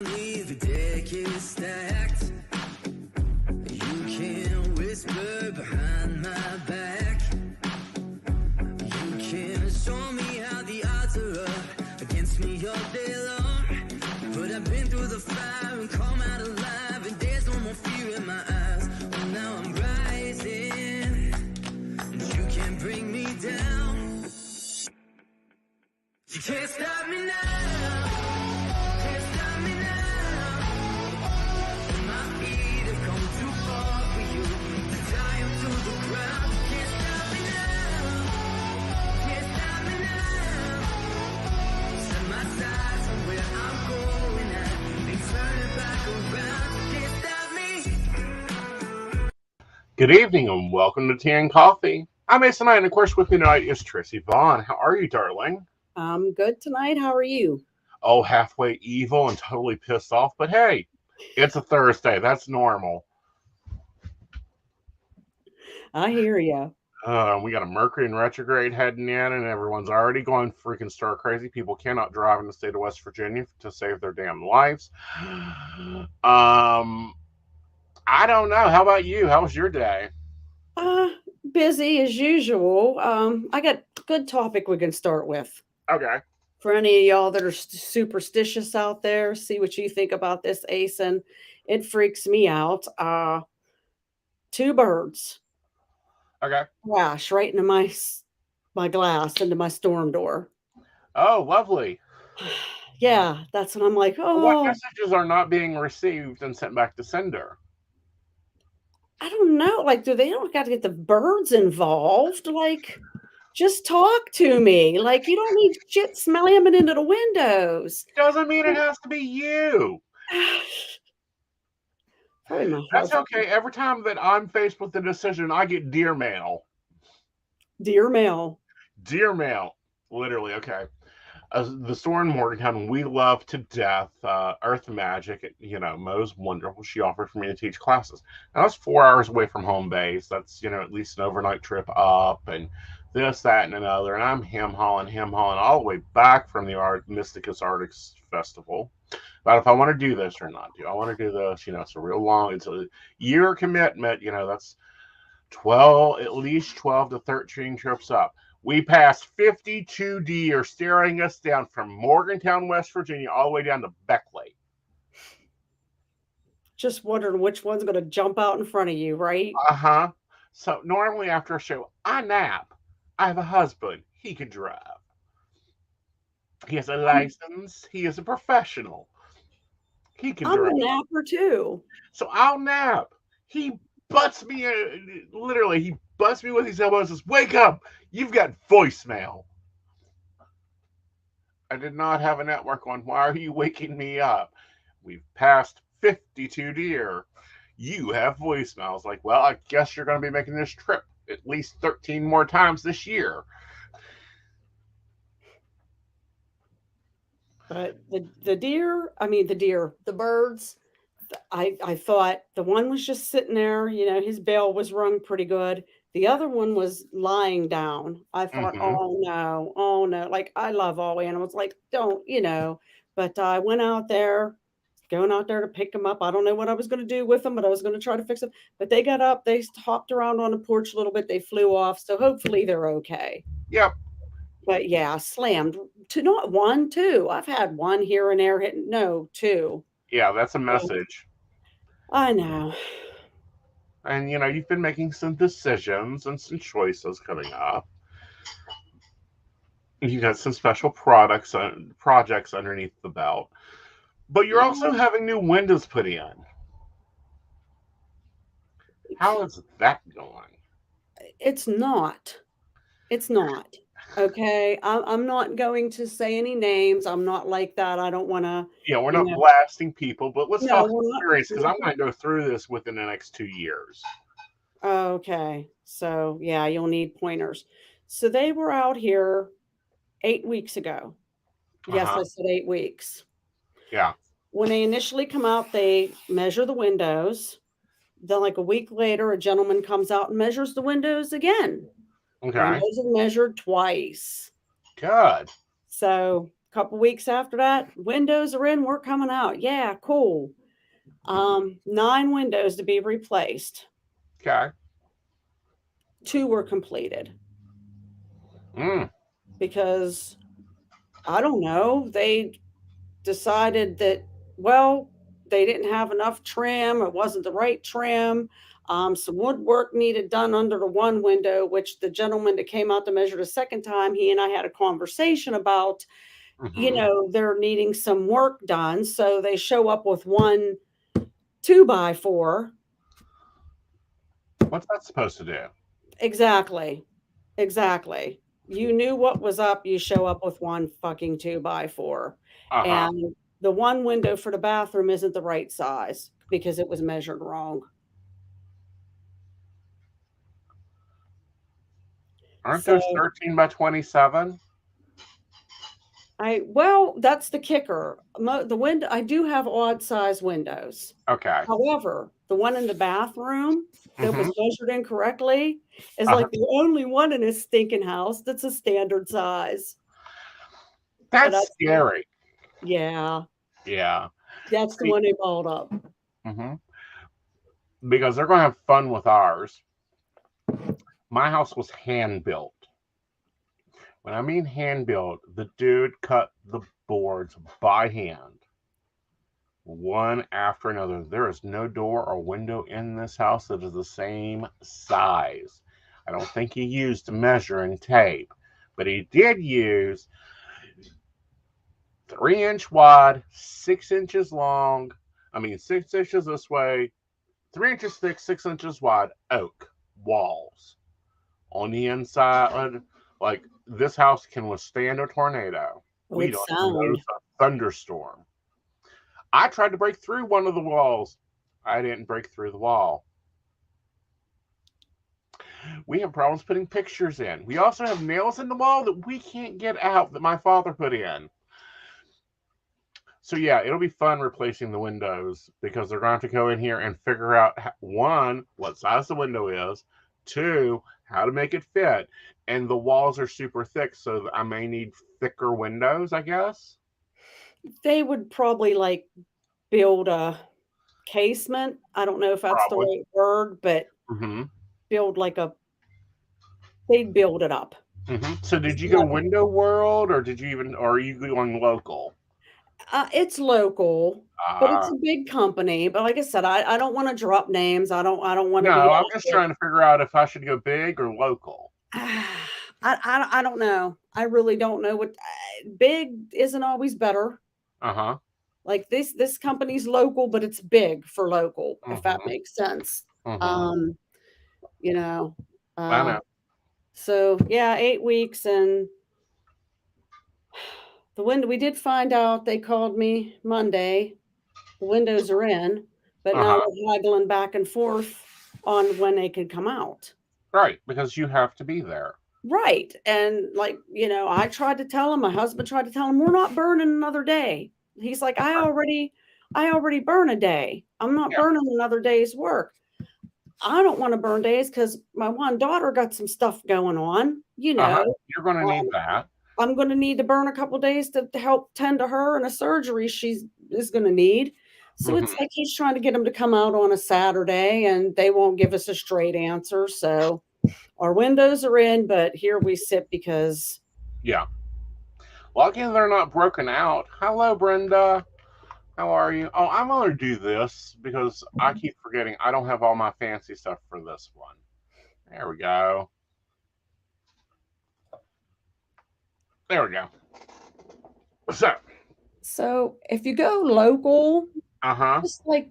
The deck is stacked. You can whisper behind my back. You can show me how the odds are up against me all day long. But I've been through the fire and come out alive, and there's no more fear in my eyes. Oh, now I'm rising. You can't bring me down. You can't stop me now. Good evening and welcome to Tea and Coffee. I'm Aeson Knight, and of course with me tonight is Tracy Vann. How are you, darling? I'm good tonight. How are you? Oh, halfway evil and totally pissed off, but hey, it's a Thursday. That's normal. I hear you. We got a Mercury in retrograde heading in, and everyone's already going freaking stir crazy. People cannot drive in the state of West Virginia to save their damn lives. I don't know. How about you? How was your day? Busy as usual. I got a good topic we can start with. Okay. For any of y'all that are superstitious out there, see what you think about this, Aeson. It freaks me out. Two birds Okay. crash right into my glass, into my storm door. Oh, lovely. Yeah, that's when I'm like, What oh, messages are not being received and sent back to sender? I don't know. Like, do they don't got to get the birds involved? Like, just talk to me. Like, you don't need shit slamming into the windows. Doesn't mean it has to be you. Probably my That's husband. okay. Every time that I'm faced with a decision, I get deer mail. Dear mail. Deer mail. Literally, okay. The store in Morgantown we love to death, Earth Magic. Mo's wonderful. She offered for me to teach classes. Now, that's 4 hours away from home base. That's, at least an overnight trip up and this, that, and another. And I'm him-hauling all the way back from the Mysticus Arctics Festival. But if I want to do this or not, do I want to do this? It's a real long, it's a year commitment. That's 12, at least 12 to 13 trips up. We passed 52 deer staring us down from Morgantown, West Virginia, all the way down to Beckley. Just wondering which one's going to jump out in front of you, right? Uh-huh. So normally after a show, I nap. I have a husband. He can drive. He has a license. He is a professional. He can I'm drive. a napper too. So I'll nap. He butts me, literally, he butts me with his elbows and says, "Wake up! You've got voicemail." I did not have a network on. Why are you waking me up? We've passed 52 deer. You have voicemails. Like, well, I guess you're going to be making this trip at least 13 more times this year. But the birds, I thought the one was just sitting there, his bell was rung pretty good. The other one was lying down. I thought, oh no. Like, I love all animals. Like, don't, but I went out there, going out there to pick them up. I don't know what I was going to do with them, but I was going to try to fix them. But they got up, they hopped around on the porch a little bit, they flew off. So hopefully they're okay. Yep. But yeah, slammed to not one, two. I've had one here and there hitting. No, two. Yeah, that's a message. I know. And, you've been making some decisions and some choices coming up. You got some special projects underneath the belt. But you're also having new windows put in. How is that going? It's not. It's not. Okay. I'm not going to say any names. I'm not like that. I don't want to. Yeah, we're not blasting people, but let's No, talk experience, because I'm going to go through this within the next 2 years. Okay. So, yeah, you'll need pointers. So they were out here 8 weeks ago. Yes, I said 8 weeks. Yeah. When they initially come out, they measure the windows. Then, like a week later, a gentleman comes out and measures the windows again. Okay. Windows are measured twice. Good. So A couple weeks after that, windows are in, we're coming out. Yeah, cool. 9 windows to be replaced. Okay. 2 were completed. Mm. Because I don't know, they decided that, well, they didn't have enough trim, it wasn't the right trim. Some woodwork needed done under the one window, which the gentleman that came out to measure the second time, he and I had a conversation about, they're needing some work done. So they show up with one 2x4. What's that supposed to do? Exactly. You knew what was up. You show up with one fucking 2x4. Uh-huh. And the one window for the bathroom isn't the right size because it was measured wrong. Aren't So those 13 by 27? well, that's the kicker. The window, I do have odd size windows. Okay. However, the one in the bathroom that was measured incorrectly is Uh-huh. like the only one in his stinking house that's a standard size. That's scary. Yeah. Yeah. That's the one they balled up. Because they're going to have fun with ours. My house was hand built. When I mean hand built, the dude cut the boards by hand, one after another. There is no door or window in this house that is the same size. I don't think he used measuring tape, but he did use 3-inch wide, 6 inches long. 6 inches this way, 3 inches thick, 6 inches wide oak walls on the inside. Like, this house can withstand a tornado. We don't notice a thunderstorm. I tried to break through one of the walls. I didn't break through the wall. We have problems putting pictures in. We also have nails in the wall that we can't get out that my father put in. So yeah, it'll be fun replacing the windows because they're going to have to go in here and figure out, 1, what size the window is, 2, how to make it fit. And the walls are super thick, so I may need thicker windows, I guess. They would probably like build a casement. I don't know if that's the right word, but build like they'd build it up. So did you go Window World, or are you going local? It's local, but it's a big company. But like I said, I don't want to drop names. I don't want to. No, I'm just trying to figure out if I should go big or local. I don't know. I really don't know what big isn't always better. Like this company's local, but it's big for local, if that makes sense. I know. So yeah, 8 weeks, and the window, we did find out, they called me Monday. The windows are in, but now we're haggling back and forth on when they could come out. Right, because you have to be there. Right. And I tried to tell him, my husband tried to tell him, we're not burning another day. He's like, I already burn a day. I'm not burning another day's work. I don't want to burn days because my one daughter got some stuff going on. You're going to need that. I'm going to need to burn a couple days to help tend to her and a surgery she is going to need. So it's like he's trying to get them to come out on a Saturday, and they won't give us a straight answer. So our windows are in, but here we sit because. Yeah. Lucky they're not broken out. Hello, Brenda. How are you? Oh, I'm going to do this because I keep forgetting I don't have all my fancy stuff for this one. There we go. There we go. So if you go local, just like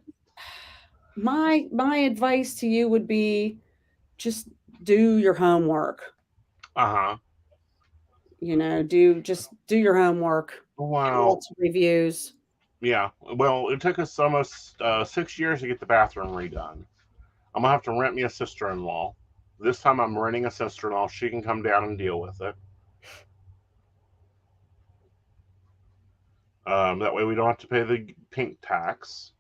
my advice to you would be, just do your homework. Do your homework. Wow. Lots of reviews. Yeah. Well, it took us almost 6 years to get the bathroom redone. I'm gonna have to rent me a sister-in-law. This time I'm renting a sister-in-law. She can come down and deal with it. That way we don't have to pay the pink tax.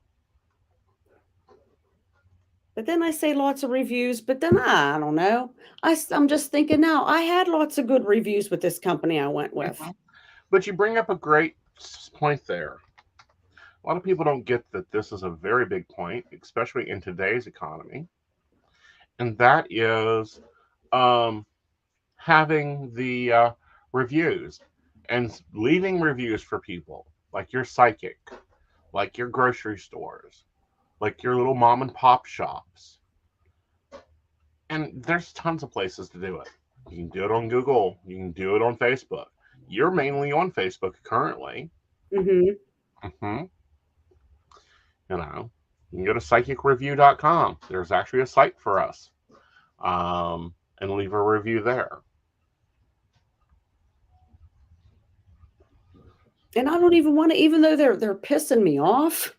But then I say lots of reviews, but then I don't know. I'm just thinking now, I had lots of good reviews with this company I went with. But you bring up a great point there. A lot of people don't get that this is a very big point, especially in today's economy, and that is um, having the reviews and leaving reviews for people like your psychic, like your grocery stores, like your little mom and pop shops. And there's tons of places to do it. You can do it on Google, you can do it on Facebook. You're mainly on Facebook currently. Mm-hmm. Hmm. You know, you can go to psychicreview.com. There's actually a site for us, and leave a review there. And I don't even want to, even though they're pissing me off.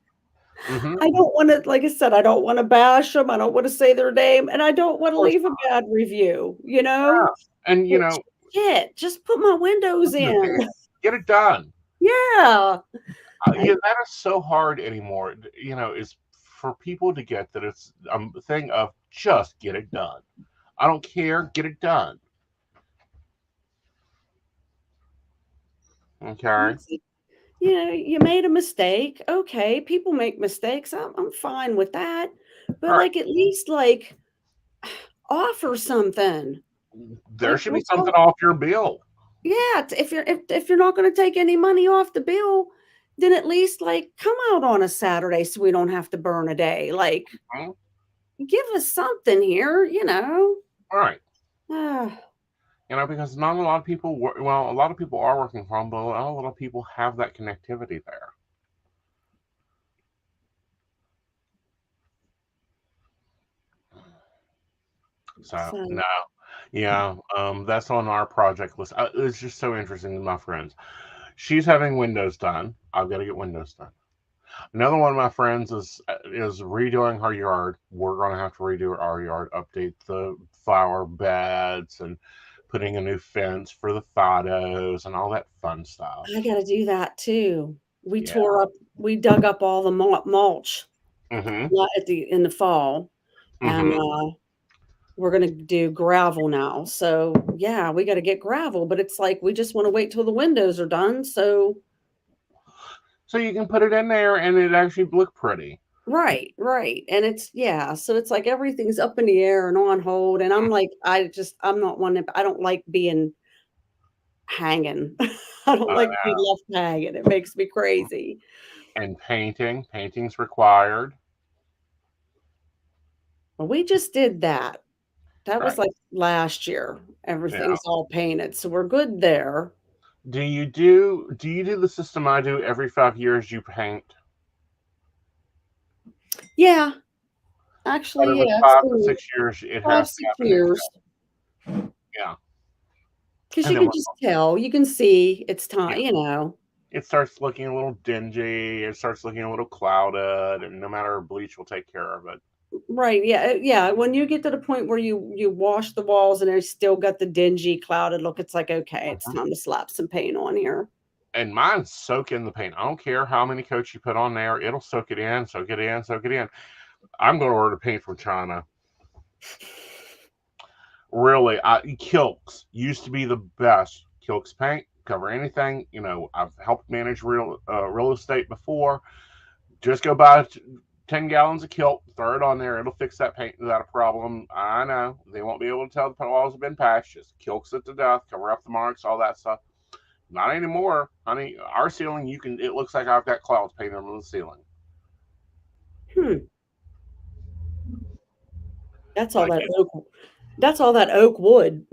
Mm-hmm. I don't want to, like I said, I don't want to bash them. I don't want to say their name, and I don't want Of to course leave a bad review. You know, not. And but shit, just put my windows in. get it done. Yeah. Yeah, that is so hard anymore. Is for people to get that it's a thing of just get it done. I don't care, get it done. Okay. You made a mistake. Okay, people make mistakes. I'm fine with that. But All right. like at least like offer something. There Like should be something off your bill. yeah, if you're not going to take any money off the bill, then at least like come out on a Saturday so we don't have to burn a day. Like Hmm? give us something here, you know. All right. Ah, Because not a lot of people, well, a lot of people are working from home, but not a lot of people have that connectivity there. So, so no. Yeah, that's on our project list. It's just so interesting to my friends. She's having windows done. I've got to get windows done. Another one of my friends is redoing her yard. We're going to have to redo our yard, update the flower beds, and putting a new fence for the photos and all that fun stuff. I got to do that too. Yeah. We dug up all the mulch Mm-hmm. in the fall, and Mm-hmm. we're gonna do gravel now. So yeah, we got to get gravel, but it's like we just want to wait till the windows are done. So So you can put it in there and it actually look pretty. right, right, and so it's like everything's up in the air and on hold, and I'm like, I'm not one. I don't like being hanging. I don't like being left hanging. It makes me crazy. And painting's required. Well, we just did that. That was Right. like last year. Yeah. Everything's all painted, so we're good there. Do you do the system I do every 5 years you paint? Yeah, But actually, every yeah, it's 5 to 6 years it five, has to 6 happen again. years. Yeah. Because And you then can just tell, you can see it's yeah, time, you know. it starts looking a little dingy, it starts looking a little clouded, and no matter bleach will take care of it. Right, yeah, yeah, when you get to the point where you wash the walls and they've still got the dingy, clouded look, it's like, "Okay, it's Mhm. time to slap some paint on here." And mine's soak in the paint. I don't care how many coats you put on there, it'll soak it in, soak it in, soak it in. I'm going to order paint from China. Really, Kilks used to be the best. Kilks paint cover anything. I've helped manage real estate before. Just go buy 10 gallons of Kilt, throw it on there. It'll fix that paint without a problem. I know they won't be able to tell the walls have been patched. Just Kilks it to death, cover up the marks, all that stuff. Not anymore, honey. Our ceiling, it looks like I've got clouds painted on the ceiling. Hmm, that's all Like that oak wood.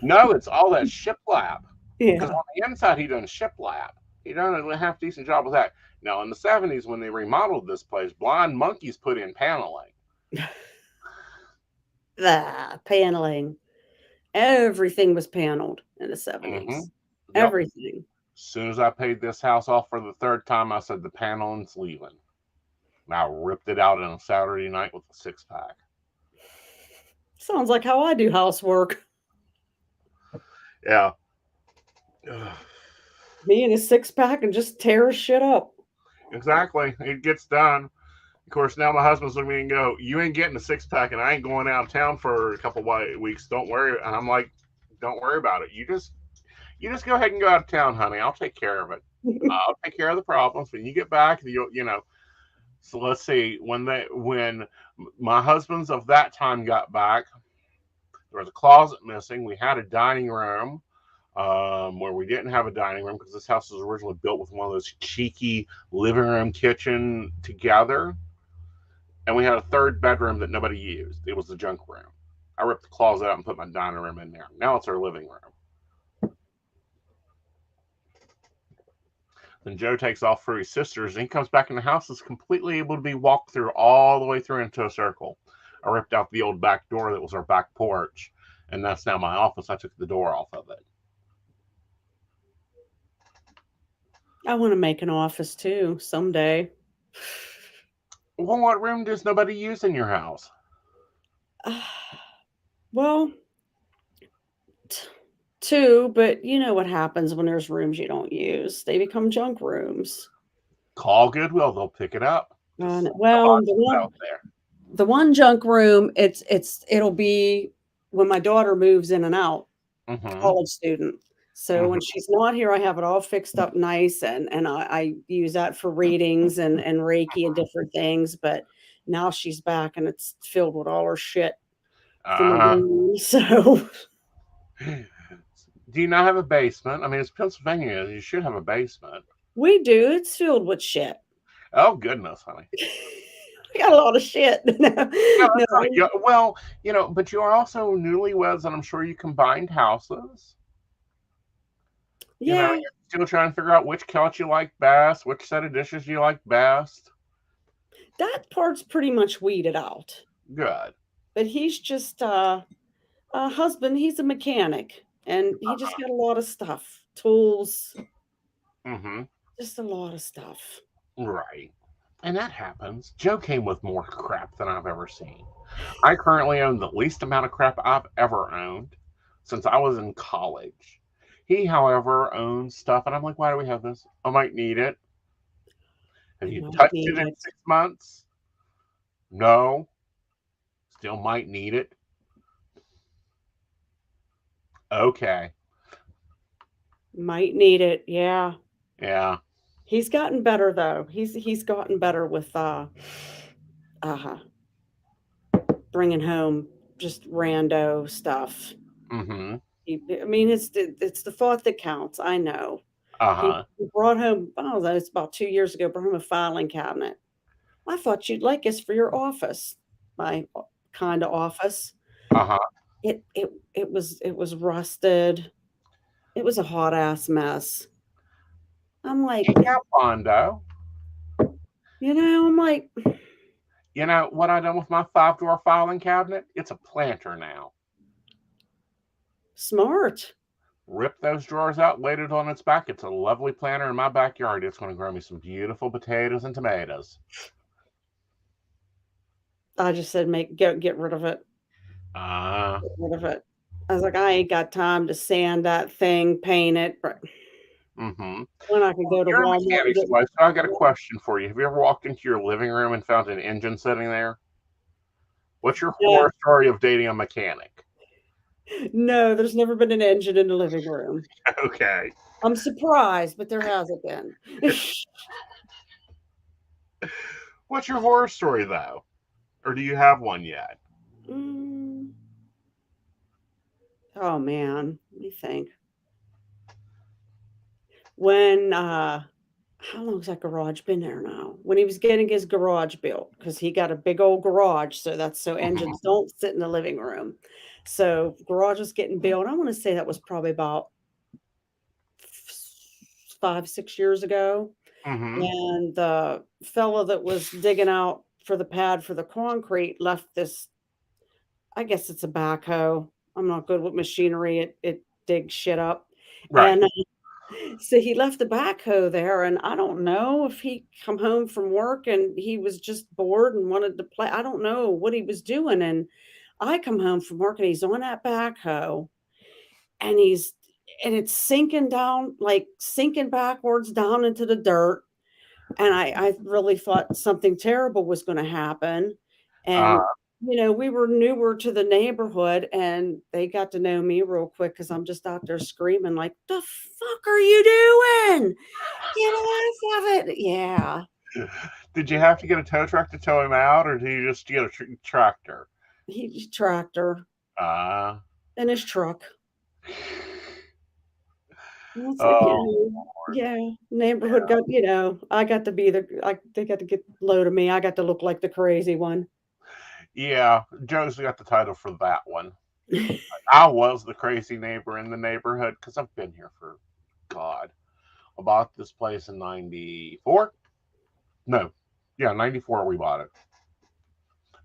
no, it's all that shiplap. Because Yeah. on the inside, he done shiplap. He done a half decent job with that. Now, in the 70s, when they remodeled this place, blind monkeys put in paneling. Paneling. Everything was paneled in the Mm-hmm. 70s. Yep. Everything. As soon as I paid this house off for the third time, I said the paneling's leaving. And I ripped it out on a Saturday night with a 6-pack. Sounds like how I do housework. Yeah. Me and a 6-pack and just tear shit up. Exactly. It gets done. Of course, now my husband's looking at me and go, "You ain't getting a 6-pack, and I ain't going out of town for a couple weeks. Don't worry." And I'm like, "Don't worry about it. You You just go ahead and go out of town, honey. I'll take care of it. I'll take care of the problems when you get back. You know. So let's see. When my husband's of that time got back, there was a closet missing. We had a dining room where we didn't have a dining room because this house was originally built with one of those cheeky living room kitchen together. And we had a third bedroom that nobody used. It was the junk room. I ripped the closet out and put my dining room in there. Now it's our living room. Then Joe takes off for his sisters, and he comes back in the house is completely able to be walked through all the way through into a circle. I ripped out the old back door that was our back porch, and that's now my office. I took the door off of it. I want to make an office too someday. Well, what room does nobody use in your house? Well, two, but you know what happens when there's rooms you don't use. They become junk rooms. Call Goodwill; they'll pick it up. Well, the one junk room, it'll be when my daughter moves in and out, college student. So when she's not here, I have it all fixed up nice, and I use that for readings and Reiki and different things. But now she's back, and it's filled with all her shit from the room. So, do you not have a basement? I mean, it's Pennsylvania. You should have a basement. We do. It's filled with shit. Oh goodness, honey. I got a lot of shit. No. Yeah, well, but you're also newlyweds, and I'm sure you combined houses. Yeah. You're still trying to figure out which couch you like best, which set of dishes you like best. That part's pretty much weeded out. Good. But he's just a husband. He's a mechanic, and he just got a lot of stuff, tools. Just a lot of stuff. Right. And that happens. Joe came with more crap than I've ever seen. I currently own the least amount of crap I've ever owned since I was in college. He, however, owns stuff, and I'm like, why do we have this? I might need it. Have you touched it in 6 months? No. Still might need it. Okay. Might need it, yeah. Yeah. He's gotten better though. He's gotten better with bringing home just rando stuff. I mean, it's the thought that counts. I know. He brought home, it's about 2 years ago, brought home a filing cabinet. I thought you'd like this for your office, my kind of office. It was rusted. It was a hot ass mess. I'm like, Bondo. I'm like, you know what I done with my 5-drawer filing cabinet? It's a planter now. Smart. Rip those drawers out, laid it on its back. It's a lovely planter in my backyard. It's going to grow me some beautiful potatoes and tomatoes. I just said, get rid of it. Get rid of it. I was like, I ain't got time to sand that thing, paint it. When I could go to Walmart. So I got a question for you. Have you ever walked into your living room and found an engine sitting there? What's your horror story of dating a mechanic? No, there's never been an engine in the living room. Okay. I'm surprised, but there hasn't been. What's your horror story, though? Or do you have one yet? Oh, man. Let me think. When, how long's that garage been there now? When he was getting his garage built, because he got a big old garage, so engines don't sit in the living room. So garage was getting built. I want to say that was probably about 5-6 years ago. And the fellow that was digging out for the pad for the concrete left this, I guess it's a backhoe. I'm not good with machinery. It digs shit up. Right. And so he left the backhoe there, and I don't know if he come home from work and he was just bored and wanted to play. I don't know what he was doing. And I come home from work and he's on that backhoe, and it's sinking down, like sinking backwards down into the dirt. And I really thought something terrible was going to happen. And we were newer to the neighborhood and they got to know me real quick because I'm just out there screaming like, "The fuck are you doing? Get off of it!" Yeah, Did you have to get a tow truck to tow him out, or did you just get a tractor? he tractor Uh, in his truck. And it's like, oh, yeah, neighborhood got, I got to be they got to get low to me. I got to look like the crazy one. yeah. Joe's got the title for that one. I was the crazy neighbor in the neighborhood because I've been here for God. I bought this place in '94. No, yeah, '94 we bought it,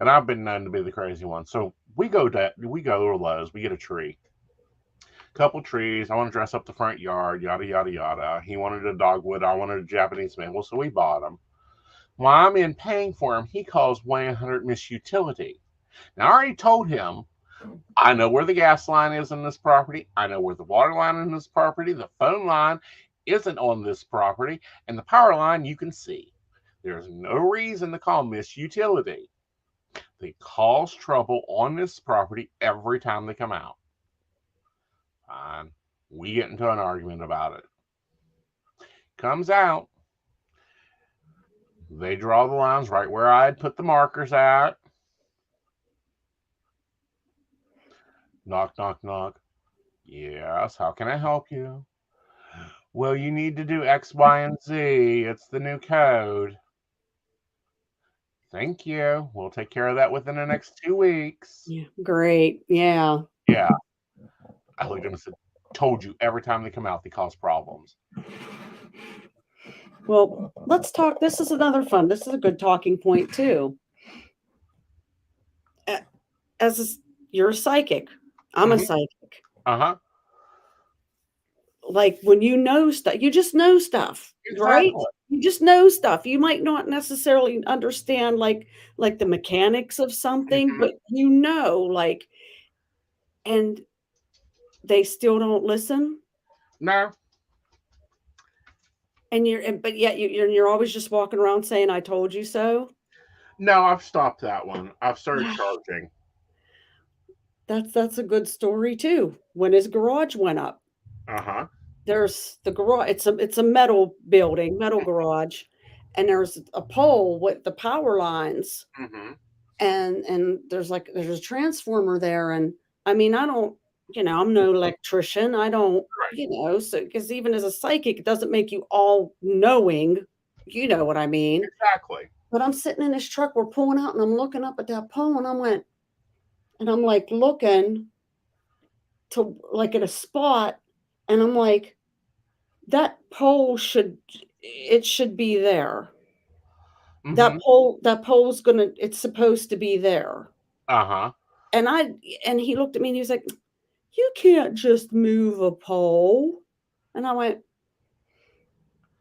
and I've been known to be the crazy one. So we go to Lowe's, we get a tree, couple trees. I want to dress up the front yard, yada yada yada. He wanted a dogwood, I wanted a Japanese maple, so we bought them. While I'm in paying for him, he calls 1-800 Miss Utility. Now I already told him I know where the gas line is in this property. I know where the water line in this property. The phone line isn't on this property, and the power line you can see. There's no reason to call Miss Utility. They cause trouble on this property every time they come out. Fine. We get into an argument about it. Comes out. They draw the lines right where I had put the markers at. Knock, knock, knock. Yes, how can I help you? Well, you need to do X, Y, and Z. It's the new code. Thank you. We'll take care of that within the next 2 weeks. Yeah, great. Yeah. Yeah. I looked at him and said, told you every time they come out, they cause problems. Well, let's talk. This is another fun. This is a good talking point too. You're a psychic. I'm a psychic. Uh-huh. Like when you know stuff, you just know stuff, right? Exactly. You just know stuff. You might not necessarily understand like the mechanics of something, Mhm. but like, and they still don't listen. No. But yet you're always just walking around saying, "I told you so." No, I've stopped that one. I've started charging. That's a good story too. When his garage went up, Uh-huh. there's the garage. It's a metal building, metal garage, and there's a pole with the power lines, Mm-hmm. and there's a transformer there, and I mean I don't, I'm no electrician. I don't, Right. so because even as a psychic, it doesn't make you all knowing. You know what I mean? Exactly. But I'm sitting in this truck, we're pulling out, and I'm looking up at that pole, and I'm like looking to like at a spot, and I'm like, that pole should be there. Mm-hmm. That pole's it's supposed to be there. Uh-huh. And and he looked at me and he was like, "You can't just move a pole." And I went,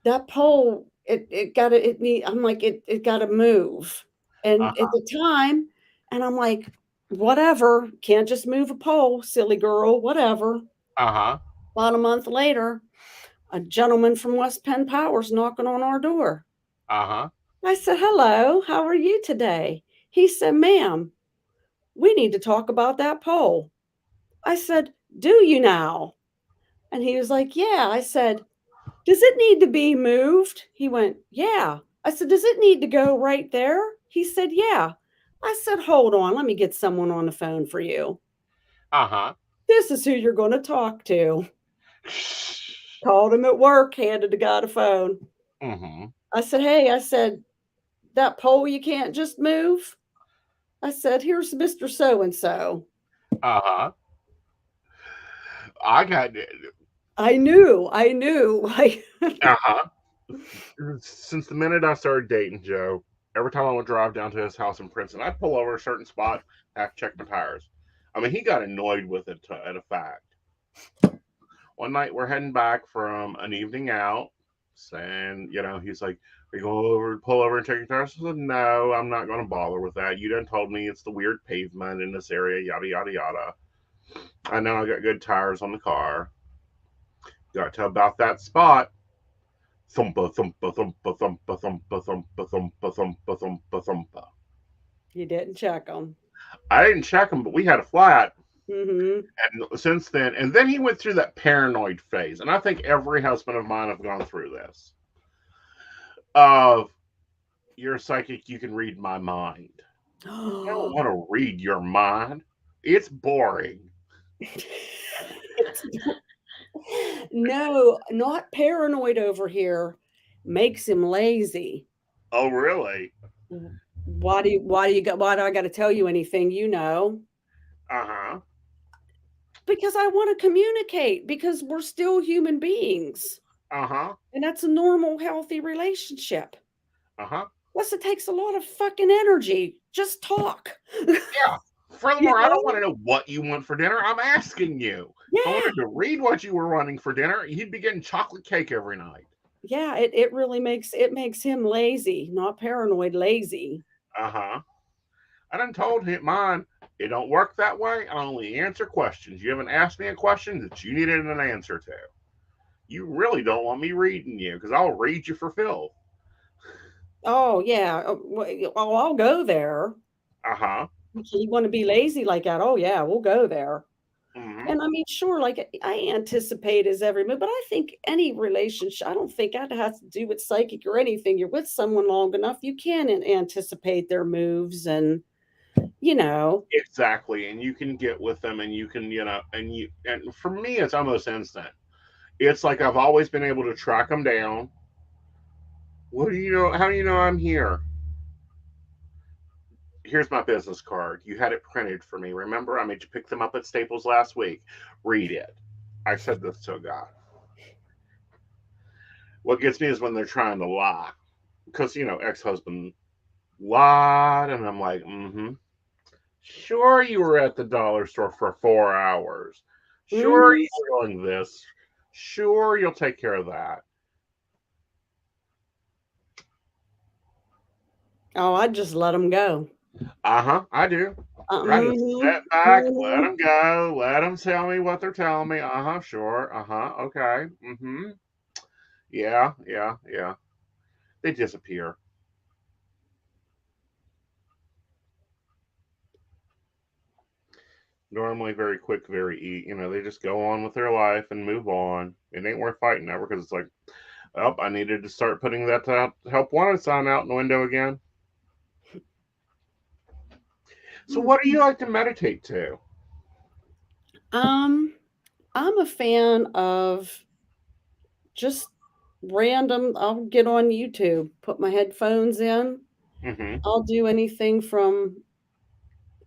"That pole, it gotta it need I'm like, it gotta move." And at Uh-huh. the time, and I'm like, "Whatever, can't just move a pole, silly girl, whatever." Uh-huh. About a month later, a gentleman from West Penn Power's knocking on our door. Uh-huh. I said, "Hello, how are you today?" He said, "Ma'am, we need to talk about that pole." I said, "Do you now?" And he was like, "Yeah." I said, "Does it need to be moved?" He went, "Yeah." I said, "Does it need to go right there?" He said, "Yeah." I said, "Hold on, let me get someone on the phone for you. Uh-huh. This is who you're going to talk to." Called him at work, handed the guy the phone. Mm-hmm. I said, "Hey," I said, "that pole you can't just move." I said, "Here's Mr. So and so." Uh-huh. I got it. I knew. Like, Uh-huh. Since the minute I started dating Joe, every time I would drive down to his house in Princeton, I'd pull over a certain spot, have to check my tires. I mean, he got annoyed with it at a fact. One night we're heading back from an evening out, and he's like, "Are you going over, pull over and check your tires?" I said, "No, I'm not going to bother with that. You done told me it's the weird pavement in this area, yada yada yada. I know I got good tires on the car. Got to about that spot. Thumpa thumpa thumpa thumpa thumpa thumpa thumpa thumpa thumpa thumpa." you didn't check them. I didn't check him, but we had a flat. Mm-hmm. And since then, and then he went through that paranoid phase. And I think every husband of mine have gone through this. Of you're a psychic, you can read my mind. I don't want to read your mind. It's boring. No, not paranoid over here. Makes him lazy. Oh, really? Why do I got to tell you anything, you know? Uh huh. Because I want to communicate because we're still human beings. Uh huh. And that's a normal, healthy relationship. Uh huh. Plus, it takes a lot of fucking energy. Just talk. Yeah. You Furthermore, I don't know? want to know what you want for dinner. I'm asking you. If I Yeah. wanted to read what you were wanting for dinner, you'd be getting chocolate cake every night. Yeah. It really makes him lazy, not paranoid, lazy. Uh huh. I done told him mine. It don't work that way. I only answer questions. You haven't asked me a question that you needed an answer to. You really don't want me reading you because I'll read you for filth. Oh yeah. Oh, I'll go there. Uh huh. You want to be lazy like that? Oh yeah, we'll go there. Mm-hmm. And I mean, sure, like I anticipate his every move, but I think any relationship, I don't think that has to do with psychic or anything. You're with someone long enough, you can anticipate their moves and, you know, Exactly, and you can get with them, and you can, and for me, it's almost instant. It's like I've always been able to track them down. What do you know? How do you know I'm here? Here's my business card. You had it printed for me. Remember, I made you pick them up at Staples last week. Read it. I said this to a guy. What gets me is when they're trying to lie, because ex-husband lied, and I'm like, mm-hmm. Sure, you were at the dollar store for 4 hours. Sure, mhm. you were doing this. Sure, you'll take care of that. Oh, I just let them go. Uh huh, I do. I just Mhm, sit back, let mhm. them go, let them tell me what they're telling me. Uh huh, sure. Uh huh, okay. Mm hmm. Yeah, yeah, yeah. They disappear. Normally, very quick, very they just go on with their life and move on. It ain't worth fighting over because it's like, oh, I needed to start putting that help wanted sign out in the window again. So, what do you like to meditate to? Um, I'm a fan of just random. I'll get on YouTube, put my headphones in. Mm-hmm. I'll do anything from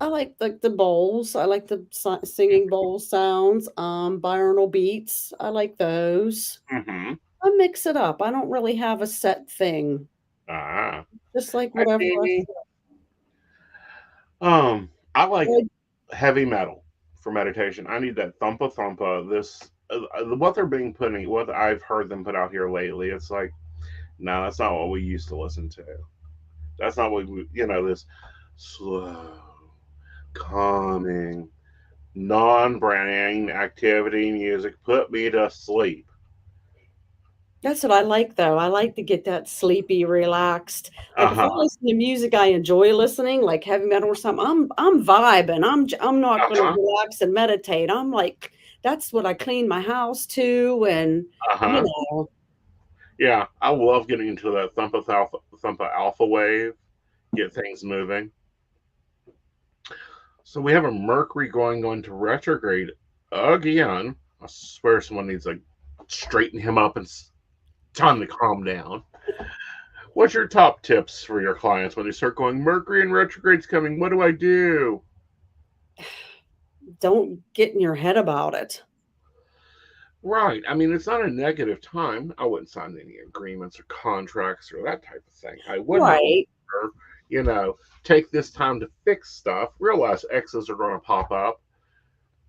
I like the bowls. I like the singing bowl sounds, binaural beats. I like those. Mm-hmm. I mix it up. I don't really have a set thing. Ah, Just like hi, whatever I Jamie. I like feel. heavy metal for meditation. I need that thumpa thumpa. This what they're being putting, what I've heard them put out here lately. It's like, no, that's not what we used to listen to. That's not what this slow, calming, non-brain activity music put me to sleep. That's what I like though. I like to get that sleepy, relaxed. Uh Like if I huh. listen to music I enjoy listening, like heavy metal or something, I'm vibing. I'm not Uh gonna huh. relax and meditate. I'm like, that's what I clean my house to and Uh you huh. know. Yeah, I love getting into that thumpa alpha wave. Get things moving. So we have a Mercury going on to retrograde again. I swear someone needs to straighten him up and tell him to calm down. What's your top tips for your clients when they start going, Mercury in retrograde's coming? What do I do? Don't get in your head about it. Right. I mean, it's not a negative time. I wouldn't sign any agreements or contracts or that type of thing. I would, Right. however, take this time to fix stuff. Realize exes are going to pop up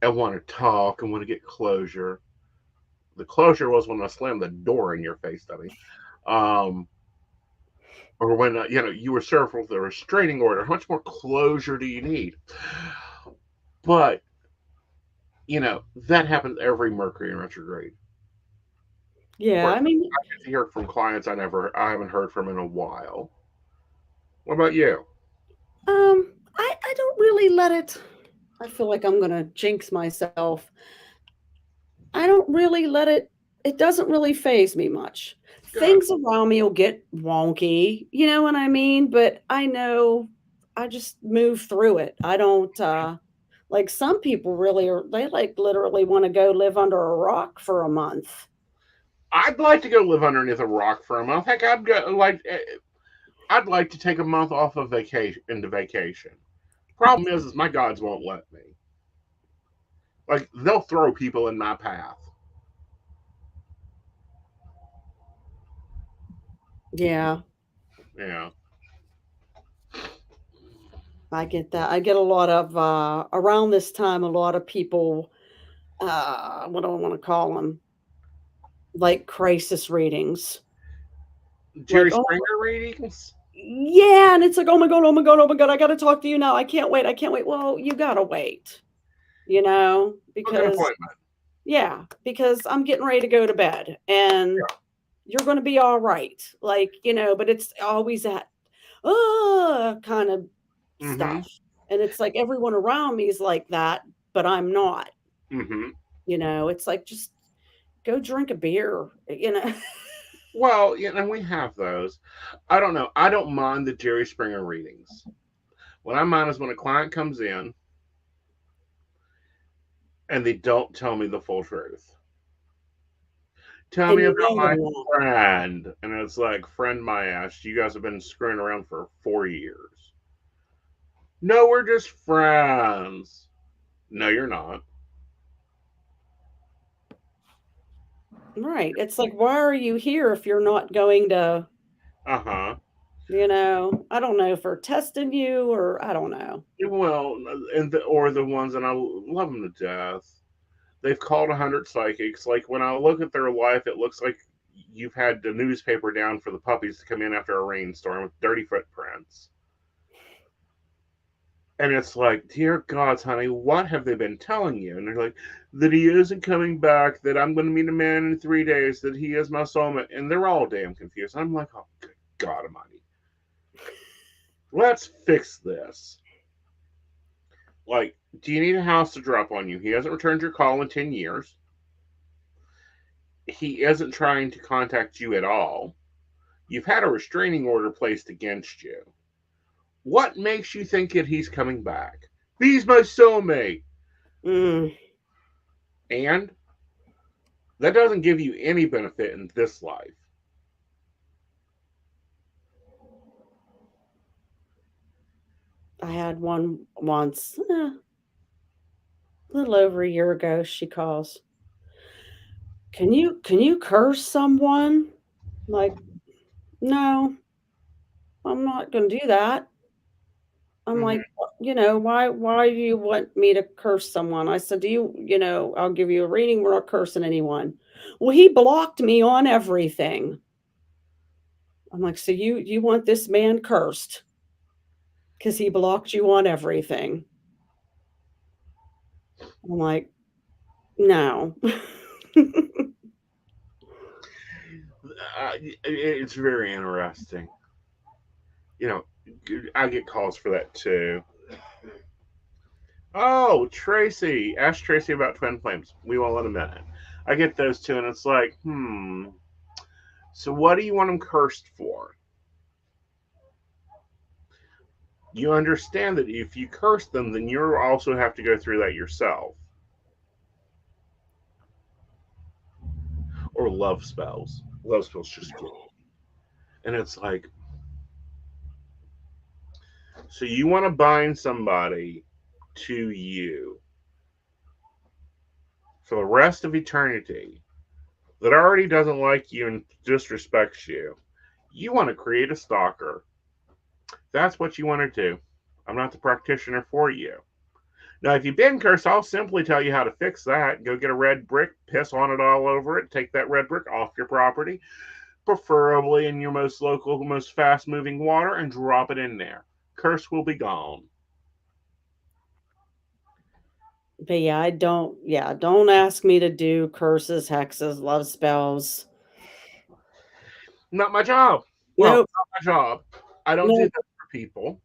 and want to talk and want to get closure. The closure was when I slammed the door in your face, dummy. Um, or when you were served with a restraining order. How much more closure do you need? But that happens every Mercury in retrograde. Yeah, Or I mean, I get to hear from clients I haven't heard from in a while. What about you? I don't really really let it. I feel like I'm gonna jinx myself. I don't really let it. It doesn't really phase me much. Good. Things around me will get wonky, you know what I mean? But I know I just move through it. I don't like some people really are they like literally want to go live under a rock for a month. I'd like to go live underneath a rock for a month. Heck, I'd like to take a month off of vacation into vacation. Problem is my gods won't let me. Like they'll throw people in my path. Yeah, Yeah. I get that. I get a lot of around this time a lot of people what do I want to call them? Like crisis readings. Like, Jerry oh Springer ratings. yeah, and it's like, "Oh my god, oh my god, oh my god, I gotta talk to you now. I can't wait, I can't wait." Well, you gotta wait, you know, Book an because appointment. yeah, because I'm getting ready to go to bed and you're gonna be all right. Like, you know, but it's always that kind of Mm-hmm. stuff. And it's like everyone around me is like that, but I'm not. Mm-hmm. You know, it's like just go drink a beer, you know. Well, yeah, and we have those. I don't know. I don't mind the Jerry Springer readings. What I mind is when a client comes in and they don't tell me the full truth. Tell And me you about know my they're not. friend. And it's like, friend my ass. You guys have been screwing around for 4 years. No, we're just friends. No, you're not. Right. It's like, why are you here if you're not going to, Uh-huh. you know, I don't know, for testing you or I don't know. Well, or the ones, and I love them to death. They've called 100 psychics. Like when I look at their life, it looks like you've had the newspaper down for the puppies to come in after a rainstorm with dirty footprints. And it's like, dear gods, honey, what have they been telling you? And they're like, that he isn't coming back, that I'm going to meet a man in 3 days, that he is my soulmate. And they're all damn confused. I'm like, oh, good God Almighty. Let's fix this. Like, do you need a house to drop on you? He hasn't returned your call in 10 years. He isn't trying to contact you at all. You've had a restraining order placed against you. What makes you think that he's coming back? He's my soulmate. Mm, And that doesn't give you any benefit in this life. I had one once, a little over a year ago. She calls. Can you curse someone? Like, no, I'm not gonna do that. I'm Mm-hmm. like, you know, why do you want me to curse someone? I said, do you, you know, I'll give you a reading. We're not cursing anyone. Well, he blocked me on everything. I'm like, so you want this man cursed because he blocked you on everything. I'm like, no. It's very interesting. You know, I get calls for that too. Oh, Tracy. Ask Tracy about twin flames. We will in a minute. I get those too, and it's like, so what do you want them cursed for? You understand that if you curse them, then you also have to go through that yourself. Or love spells. Love spells just get. And it's like, so you want to bind somebody to you for the rest of eternity that already doesn't like you and disrespects you. You want to create a stalker. That's what you want to do. I'm not the practitioner for you. Now, if you've been cursed, I'll simply tell you how to fix that. Go get a red brick, piss on it all over it, take that red brick off your property, preferably in your most local, most fast moving water, and drop it in there. Curse will be gone. But yeah, don't ask me to do curses, hexes, love spells. Not my job. Well, Nope, not my job. I don't do nope, that for people.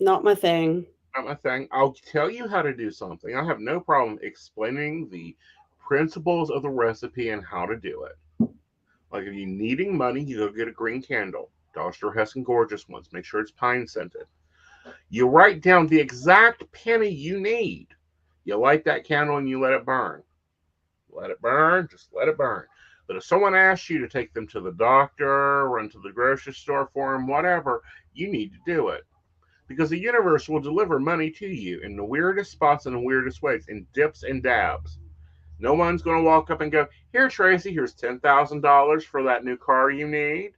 not my thing. not my thing. I'll tell you how to do something. I have no problem explaining the principles of the recipe and how to do it. Like if you're needing money, you go get a green candle. Dollar Store has some gorgeous ones. Make sure it's pine scented. You write down the exact penny you need. You light that candle and you let it burn. Let it burn, just let it burn. But if someone asks you to take them to the doctor, run to the grocery store for them, whatever, you need to do it. Because the universe will deliver money to you in the weirdest spots and the weirdest ways, in dips and dabs. No one's going to walk up and go, "Here, Tracy, here's $10,000 for that new car you need.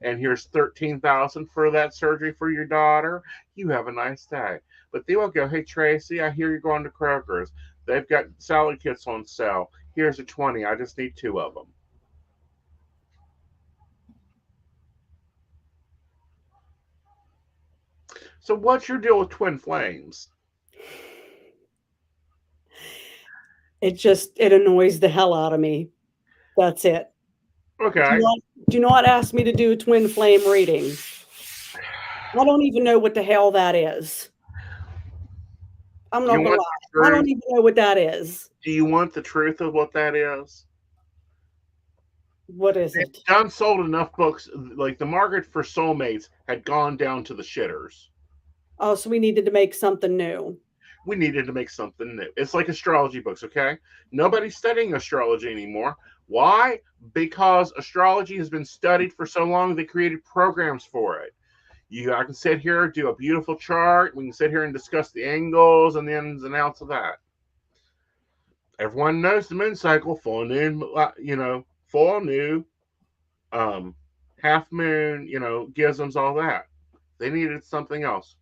And here's $13,000 for that surgery for your daughter. You have a nice day." But they will go, "Hey, Tracy, I hear you're going to Kroger's. They've got salad kits on sale. Here's a 20. I just need 2 of them." So what's your deal with twin flames? It annoys the hell out of me. That's it. Okay. Do not ask me to do a twin flame reading. I don't even know what the hell that is. I'm not You gonna want the lie. I truth? don't even know what that is. Do you want the truth of what that is? What is it? John sold enough books, like the market for soulmates had gone down to the shitters. Oh, so we needed to make something new. We needed to make something new. It's like astrology books, okay? Nobody's studying astrology anymore. Why? Because astrology has been studied for so long, they created programs for it. I can sit here, do a beautiful chart. We can sit here and discuss the angles and the ins and outs of that. Everyone knows the moon cycle, full moon, full new, half moon, gizms, all that. They needed something else.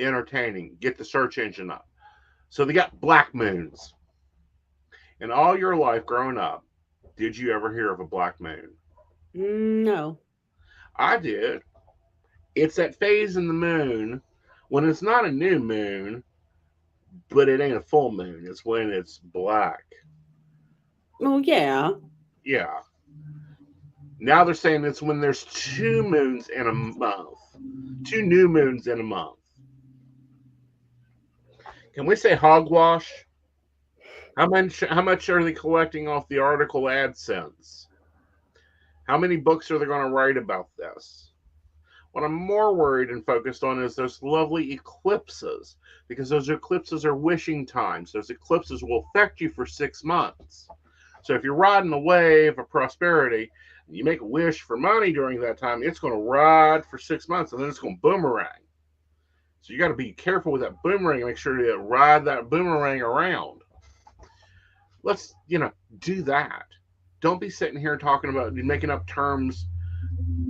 Entertaining. Get the search engine up. So they got black moons. In all your life growing up, did you ever hear of a black moon? No. I did. It's that phase in the moon when it's not a new moon, but it ain't a full moon. It's when it's black. Oh yeah. Yeah. Now they're saying it's when there's 2 moons in a month, 2 new moons in a month. Can we say hogwash? How much are they collecting off the article AdSense? How many books are they going to write about this? What I'm more worried and focused on is those lovely eclipses, because those eclipses are wishing times. Those eclipses will affect you for 6 months. So if you're riding a wave of prosperity, and you make a wish for money during that time, it's going to ride for 6 months and then it's going to boomerang. So you got to be careful with that boomerang and make sure you ride that boomerang around. Let's, do that. Don't be sitting here talking about making up terms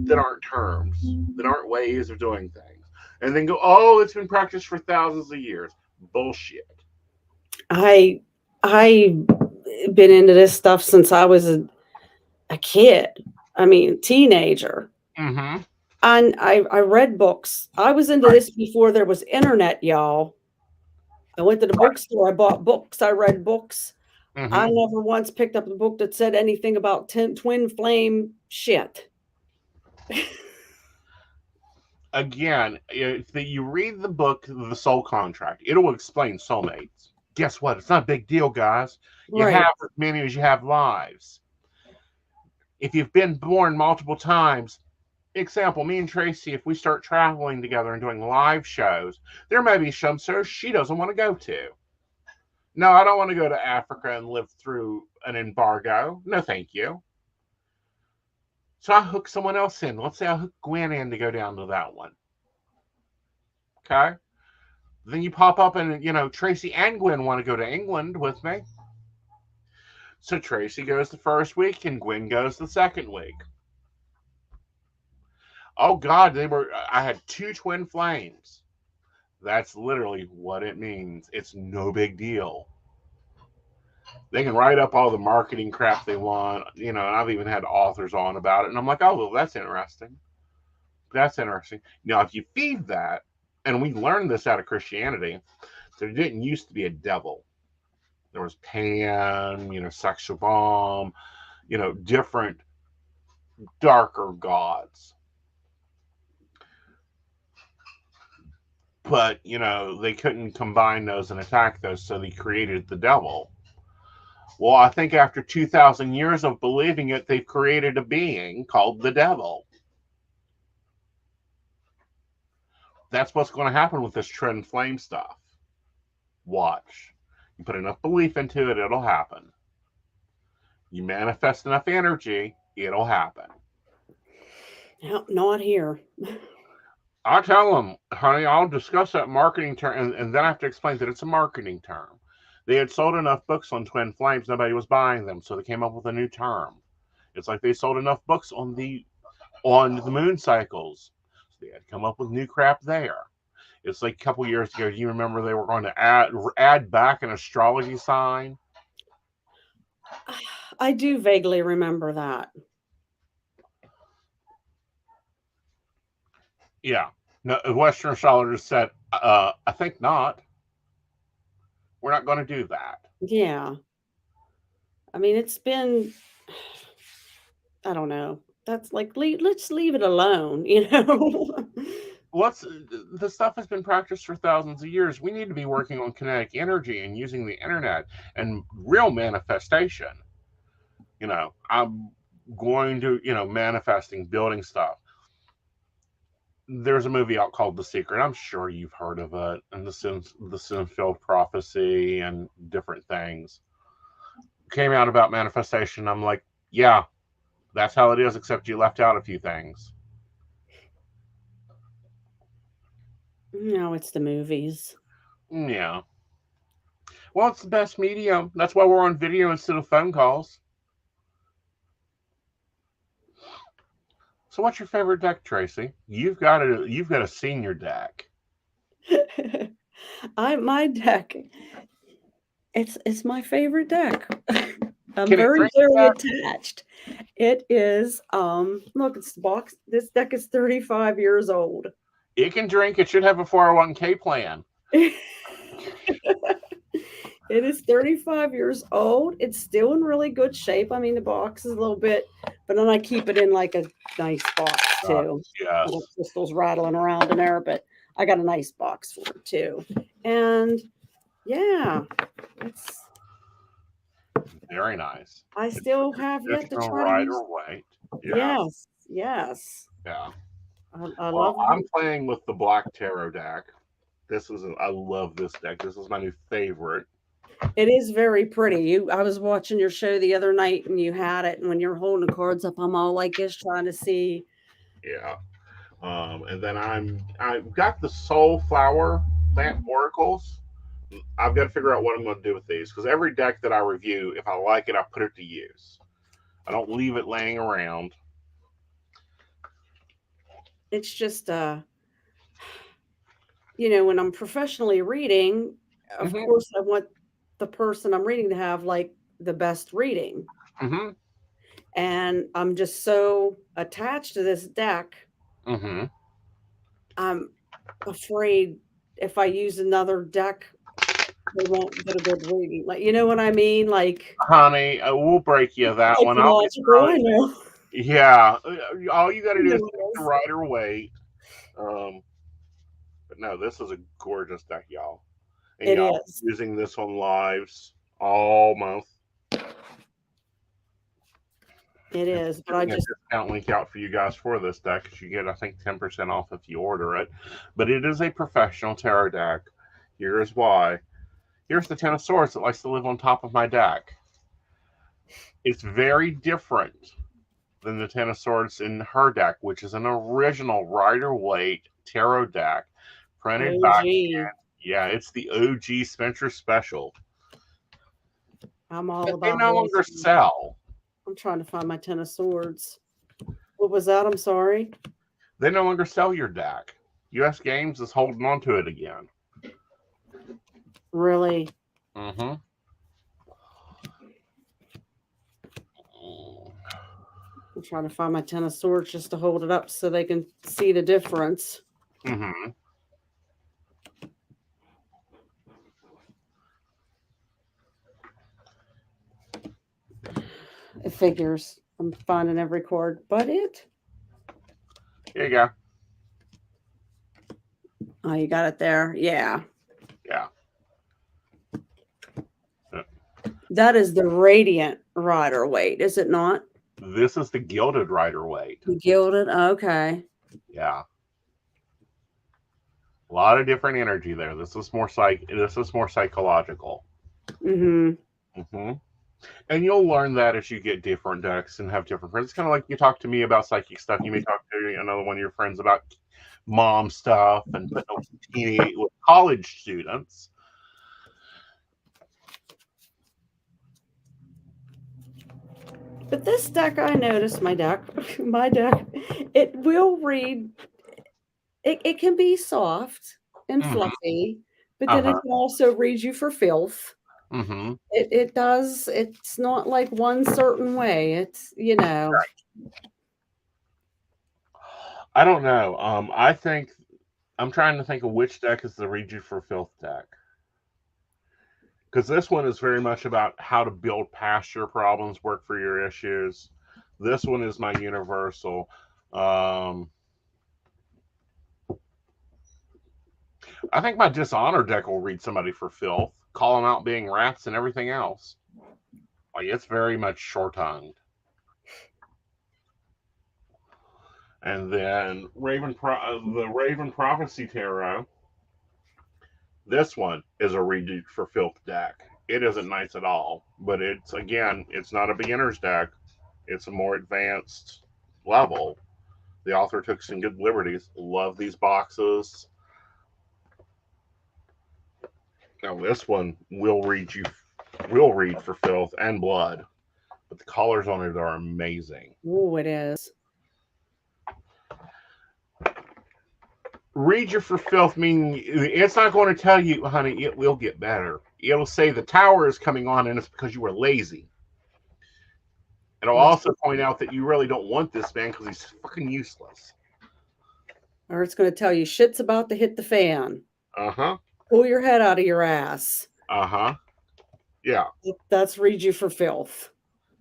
that aren't ways of doing things. And then go, "Oh, it's been practiced for thousands of years." Bullshit. I been into this stuff since I was a kid. I mean, teenager. Mm-hmm. And I read books. I was into this before there was internet, y'all. I went to the bookstore. I bought books. I read books. Mm-hmm. I never once picked up a book that said anything about twin flame shit. Again, if you read the book, The Soul Contract, it'll explain soulmates. Guess what? It's not a big deal, guys. You Right. have as many as you have lives. If you've been born multiple times, example, me and Tracy, if we start traveling together and doing live shows, there may be some shows she doesn't want to go to. No, I don't want to go to Africa and live through an embargo. No, thank you. So I hook someone else in. Let's say I hook Gwen in to go down to that one. Okay? Then you pop up and, Tracy and Gwen want to go to England with me. So Tracy goes the first week and Gwen goes the second week. Oh God, I had 2 twin flames. That's literally what it means. It's no big deal. They can write up all the marketing crap they want, and I've even had authors on about it. And I'm like, oh, well, that's interesting. That's interesting. Now, if you feed that, and we learned this out of Christianity, there didn't used to be a devil. There was Pan, sexual bomb, different darker gods. but they couldn't combine those and attack those, so they created the devil. Well, I think after 2,000 years of believing it, they've created a being called the devil. That's what's going to happen with this trend flame stuff. Watch. You put enough belief into it, it'll happen. You manifest enough energy, it'll happen. No, not here. I tell them, honey, I'll discuss that marketing term, and then I have to explain that it's a marketing term. They had sold enough books on twin flames, nobody was buying them, so they came up with a new term. It's like they sold enough books on the moon cycles, so they had to come up with new crap there. It's like a couple years ago. Do you remember they were going to add back an astrology sign? I do vaguely remember that. Yeah. No, Western astrologers said, I think not. We're not going to do that. Yeah. I mean, it's been, I don't know. That's like, let's leave it alone, The stuff has been practiced for thousands of years. We need to be working on kinetic energy and using the internet and real manifestation. I'm going to, manifesting, building stuff. There's a movie out called The Secret. I'm sure you've heard of it, and the Sinfield prophecy and different things came out about manifestation. I'm like, yeah, that's how it is, except you left out a few things. No, it's the movies. Yeah. Well, it's the best medium. That's why we're on video instead of phone calls. So what's your favorite deck, Tracy? You've got a senior deck. My deck. It's my favorite deck. I'm Can it very, drink very that? attached. It is, look, it's the box. This deck is 35 years old. It can drink. It should have a 401k plan. It is 35 years old. It's still in really good shape. I mean, the box is a little bit, but then I keep it in like a nice box too. Yes. Little crystals rattling around in there, but I got a nice box for it too. And yeah, it's very nice. I still have yet to try to use. Weight. Yeah. Yes. Yeah. I love. I'm playing with the Black Tarot deck. I love this deck. This is my new favorite. It is very pretty. I was watching your show the other night and you had it, and when you're holding the cards up, I'm all like this trying to see. Yeah. And then I've got the Soul Flower Plant Oracles. I've got to figure out what I'm going to do with these, because every deck that I review, if I like it, I put it to use. I don't leave it laying around. It's just when I'm professionally reading, of course I want the person I'm reading to have like the best reading. Mm-hmm. And I'm just so attached to this deck. Mm-hmm. I'm afraid if I use another deck, they won't get a good reading. Like, you know what I mean? Like, honey, we'll break you that one. I know. Yeah, all you got to do is pick the Rider Waite. But no, this is a gorgeous deck, y'all. And it y'all is using this on lives all month. It is, but I just discount link out for you guys for this deck, because you get, I think, 10% off if you order it. But it is a professional tarot deck. Here's why. Here's the Ten of Swords that likes to live on top of my deck. It's very different than the Ten of Swords in her deck, which is an original Rider-Waite tarot deck printed back in. Yeah, it's the OG Spencer Special. I'm all but about. They no longer sell. I'm trying to find my Ten of Swords. What was that? I'm sorry. They no longer sell your deck. US Games is holding on to it again. Really? Mm-hmm. I'm trying to find my Ten of Swords just to hold it up so they can see the difference. Mm-hmm. It figures. I'm finding every card but it. Here you go. Oh, you got it there. Yeah. Yeah. That is the radiant rider weight, is it not? This is the gilded rider weight. The gilded. Okay. Yeah. A lot of different energy there. This is more psychological. Mm-hmm. Mm-hmm. And you'll learn that as you get different decks and have different friends. It's kind of like you talk to me about psychic stuff. You may talk to another one of your friends about mom stuff and teenage college students. But this deck, I noticed my deck, it will read. It can be soft and fluffy, but then it can also read you for filth. Mm-hmm. It does. It's not like one certain way. It's, you know. I don't know. I think I'm trying to think of which deck is the read you for filth deck. Because this one is very much about how to build past your problems, work for your issues. This one is my universal. I think my dishonor deck will read somebody for filth, call them out being rats and everything else. Like, it's very much short-tongued. And then the Raven Prophecy Tarot. This one is a read for filth deck. It isn't nice at all, but it's not a beginner's deck. It's a more advanced level. The author took some good liberties. Love these boxes. Now this one will read for filth and blood, but the colors on it are amazing. Oh, it is. Read you for filth, meaning it's not going to tell you, honey, it will get better. It'll say the tower is coming on and it's because you were lazy. It'll also point out that you really don't want this man because he's fucking useless. Or it's going to tell you shit's about to hit the fan. Uh-huh. Pull your head out of your ass. Uh-huh. Yeah. That's read you for filth.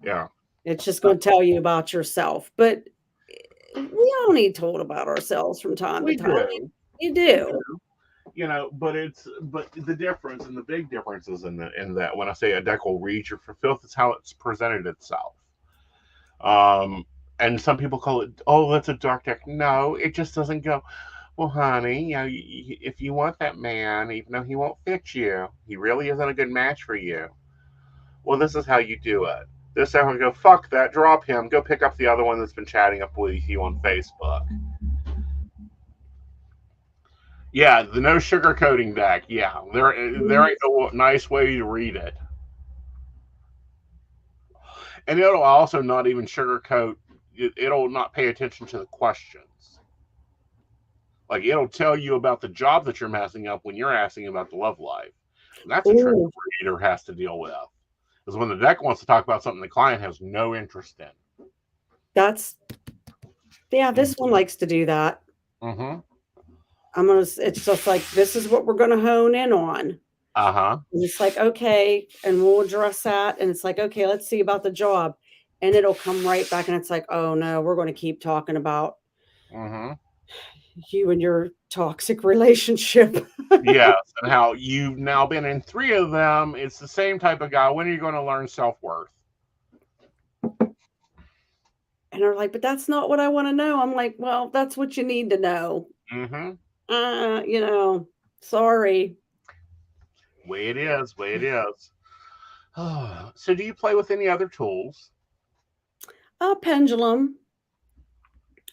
Yeah. It's just going to tell you about yourself. But we all need told about ourselves from time to time. You do. You know, but the difference, and the big difference is in that when I say a deck will read you for filth, it's how it's presented itself. And some people call it, oh, that's a dark deck. No, it just doesn't go, well, honey, you know, if you want that man, even though he won't fit you, he really isn't a good match for you. Well, this is how you do it. This time I go, fuck that, drop him, go pick up the other one that's been chatting up with you on Facebook. Yeah, the no sugarcoating deck. Yeah, there ain't no nice way to read it. And it'll also not even sugarcoat, it'll not pay attention to the questions. Like, it'll tell you about the job that you're messing up when you're asking about the love life. And that's a trick the reader has to deal with. Because when the deck wants to talk about something the client has no interest in. This one likes to do that. Mm-hmm. It's just like, this is what we're going to hone in on. Uh-huh. And it's like, okay, and we'll address that. And it's like, okay, let's see about the job. And it'll come right back. And it's like, oh no, we're going to keep talking about you and your toxic relationship. Yes, and how you've now been in 3 of them. It's the same type of guy. When are you going to learn self-worth? And they're like, but that's not what I want to know. I'm like, well, that's what you need to know. Mm-hmm. You know, sorry. Way it is. So do you play with any other tools? Pendulum.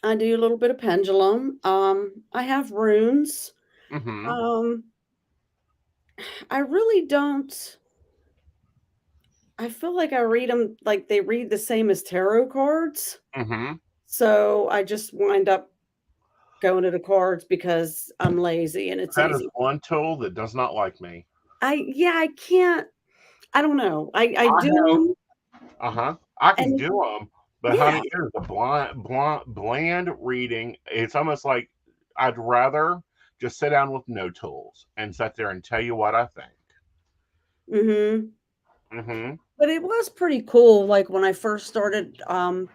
I do a little bit of pendulum. I have runes. Mm-hmm. I really don't. I feel like I read them like they read the same as tarot cards. Mm-hmm. So I just wind up going to the cards because I'm lazy and it's that easy. Is one tool that does not like me. I can't. I don't know. I do. I can do them, but honey, it is a bland reading. It's almost like I'd rather just sit down with no tools and sit there and tell you what I think. Mm-hmm. Mm-hmm. But it was pretty cool. Like when I first started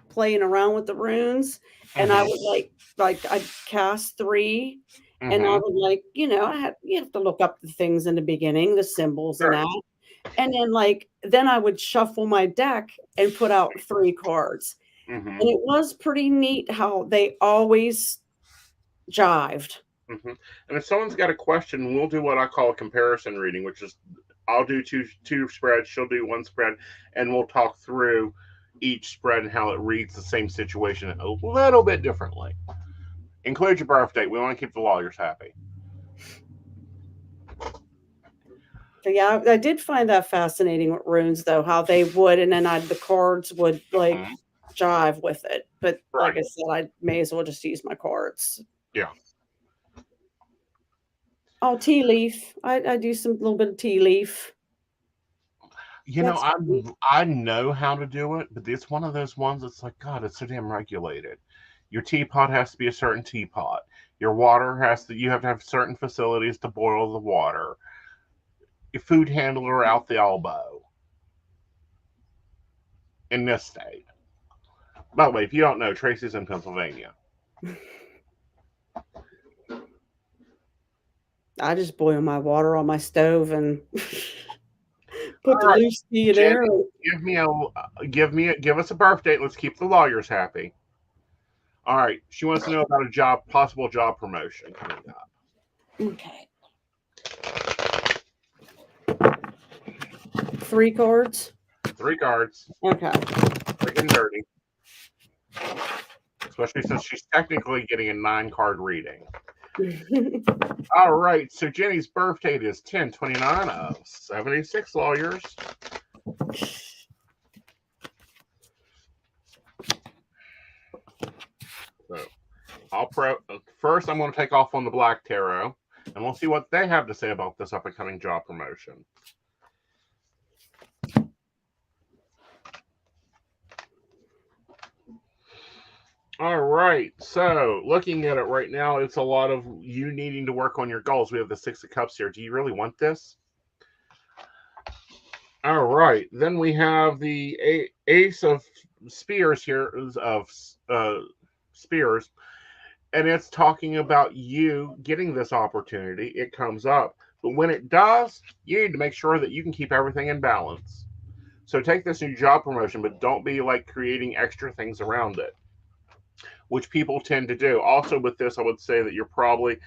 playing around with the runes, and I would like I'd cast 3, And I Mm-hmm. would like, you have to look up the things in the beginning, the symbols and Right. that. And then I would shuffle my deck and put out 3 cards. Mm-hmm. And it was pretty neat how they always jived. Mm-hmm. And if someone's got a question, we'll do what I call a comparison reading, which is I'll do two spreads, she'll do one spread, and we'll talk through each spread and how it reads the same situation a little bit differently. Include your birth date. We want to keep the lawyers happy. So yeah, I did find that fascinating with runes, though, how they would, and then the cards would like Mhm. jive with it. But like Right. I said, I may as well just use my cards. Yeah. Oh, tea leaf. I do some little bit of tea leaf. You know, That's I know how to do it, but it's one of those ones that's like, God, it's so damn regulated. Your teapot has to be a certain teapot. Your water you have to have certain facilities to boil the water. Your food handler out the elbow in this state. By the way, if you don't know, Tracy's in Pennsylvania. I just boil my water on my stove and put All the right, loose tea in Jenny, there. give us a birth date. Let's keep the lawyers happy. All right, she wants to know about a possible job promotion coming up. Okay. 3 cards. 3 cards, Okay. freaking dirty. Especially since she's technically getting a 9-card reading. All right, so Jenny's birth date is 10/29 of 76 lawyers. So first I'm going to take off on the Black Tarot, and we'll see what they have to say about this up-and-coming job promotion. All right, so looking at it right now, it's a lot of you needing to work on your goals. We have the 6 of Cups here. Do you really want this? All right, then we have the Ace of Spears here, of Spears, and it's talking about you getting this opportunity. It comes up, but when it does, you need to make sure that you can keep everything in balance. So take this new job promotion, but don't be like creating extra things around it, which people tend to do. Also, with this, I would say that you're probably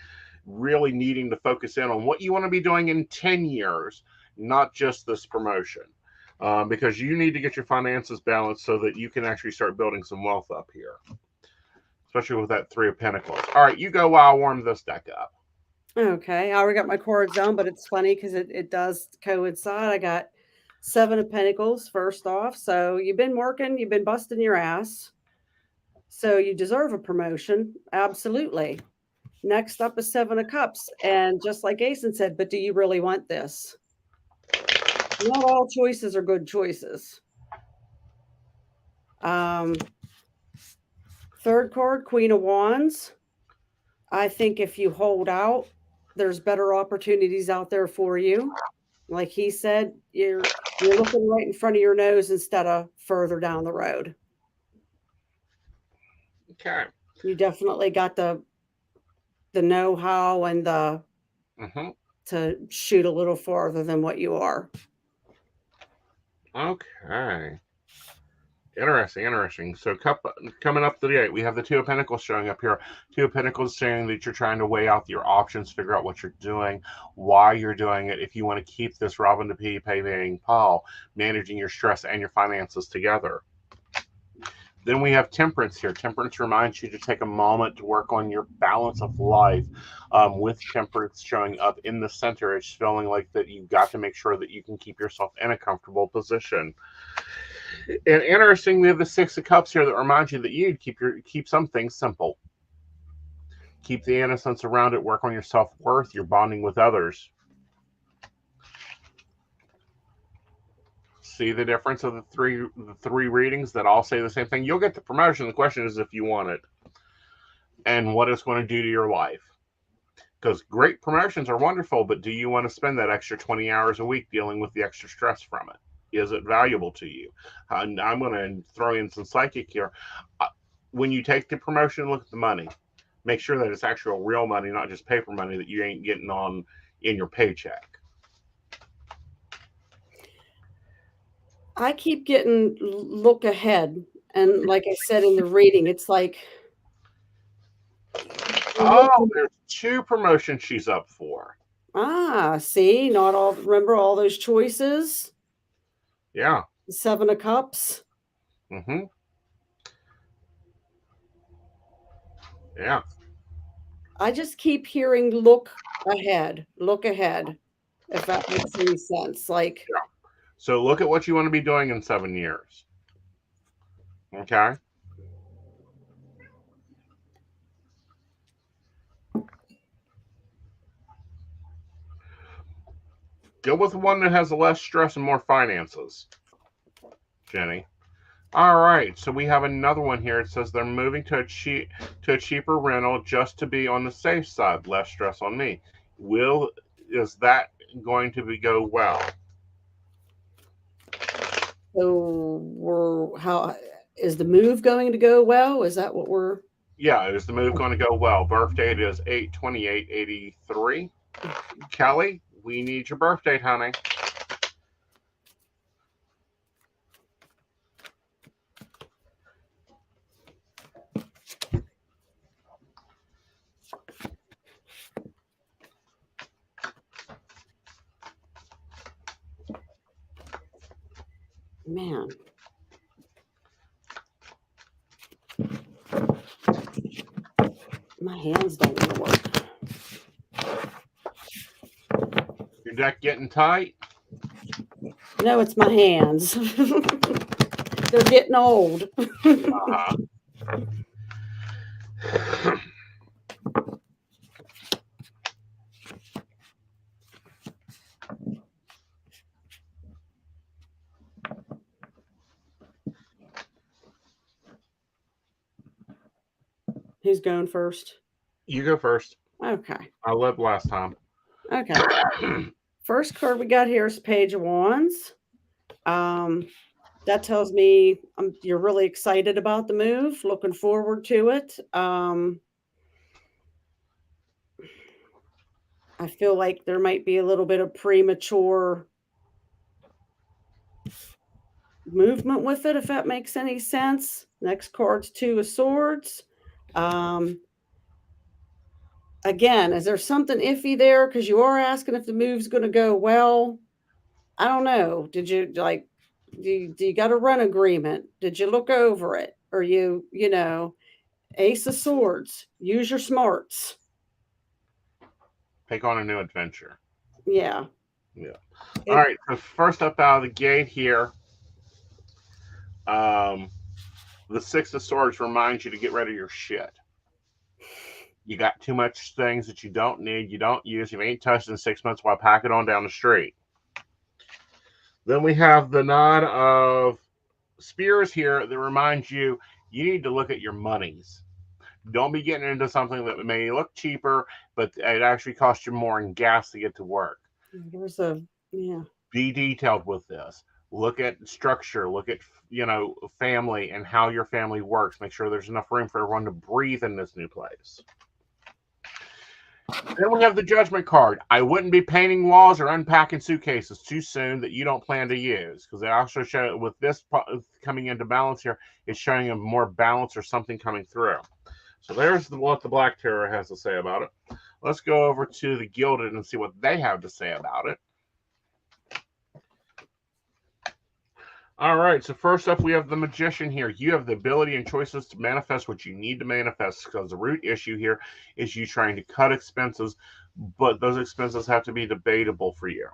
really needing to focus in on what you want to be doing in 10 years, not just this promotion, because you need to get your finances balanced so that you can actually start building some wealth up here, especially with that 3 of Pentacles. All right, you go while I warm this deck up. Okay. I already got my cards on, but it's funny because it does coincide. I got 7 of Pentacles first off. So you've been working, you've been busting your ass. So you deserve a promotion. Absolutely. Next up is 7 of Cups. And just like Aeson said, but do you really want this? Not all choices are good choices. Third card, Queen of Wands. I think if you hold out, there's better opportunities out there for you. Like he said, you're looking right in front of your nose instead of further down the road. Okay. You definitely got the know-how and to shoot a little farther than what you are. Okay. Interesting. So coming up to the 8, we have the 2 of Pentacles showing up here. 2 of Pentacles saying that you're trying to weigh out your options, figure out what you're doing, why you're doing it, if you want to keep this Robin to P, paying Paul, managing your stress and your finances together. Then we have Temperance here. Temperance reminds you to take a moment to work on your balance of life. With Temperance showing up in the center, it's feeling like that you've got to make sure that you can keep yourself in a comfortable position. And interesting, we have the 6 of Cups here that reminds you that you keep some things simple. Keep the innocence around it. Work on your self-worth. Your bonding with others. See the difference of the three readings that all say the same thing? You'll get the promotion. The question is if you want it and what it's going to do to your life. Because great promotions are wonderful, but do you want to spend that extra 20 hours a week dealing with the extra stress from it? Is it valuable to you? I'm going to throw in some psychic here. When you take the promotion, look at the money. make sure that it's actual real money, not just paper money that you ain't getting on in your paycheck. I keep getting look ahead. And like I said in the reading, it's like, Oh, there's 2 promotions she's up for. See, not all, remember all those choices? Yeah. The 7 of Cups. Mm-hmm. Yeah. I just keep hearing look ahead, if that makes any sense. Like, Yeah. So look at what you want to be doing in 7 years. Okay. Go with the one that has less stress and more finances, Jenny. All right, so we have another one here. It says they're moving to a cheaper rental just to be on the safe side. Less stress on me. Is that going to go well? so how is the move going to go well? Is that what we're? Yeah, is the move going to go well? Birth date is 8/28/83. Kelly, we need your birth date, honey. Man. My hands don't want to work. Your deck getting tight? No, it's my hands. They're getting old. Uh-huh. Who's going first? You go first. Okay. I led last time. Okay. First card we got here is Page of Wands. That tells me you're really excited about the move, looking forward to it. I feel like there might be a little bit of premature movement with it, if that makes any sense. Next card's 2 of Swords. Again, is there something iffy there? Because you are asking if the move's going to go well. I don't know. Did you do you got a run agreement? Did you look over it? Or Ace of Swords, use your smarts. Take on a new adventure. Yeah. Yeah. All right. So first up out of the gate here, the 6 of Swords reminds you to get rid of your shit. You got too much things that you don't need, you don't use, you ain't touched in 6 months. While pack it on down the street. Then we have the 9 of Spears here that reminds you need to look at your monies. Don't be getting into something that may look cheaper, but it actually costs you more in gas to get to work. Be detailed with this. Look at structure. Look at family and how your family works. Make sure there's enough room for everyone to breathe in this new place. Then we have the Judgment card. I wouldn't be painting walls or unpacking suitcases too soon that you don't plan to use, because they also show with this coming into balance here, it's showing a more balance or something coming through. So there's what the Black Tarot has to say about it. Let's go over to the Gilded and see what they have to say about it. All right, so first up, we have the Magician here. You have the ability and choices to manifest what you need to manifest, because the root issue here is you trying to cut expenses, but those expenses have to be debatable for you.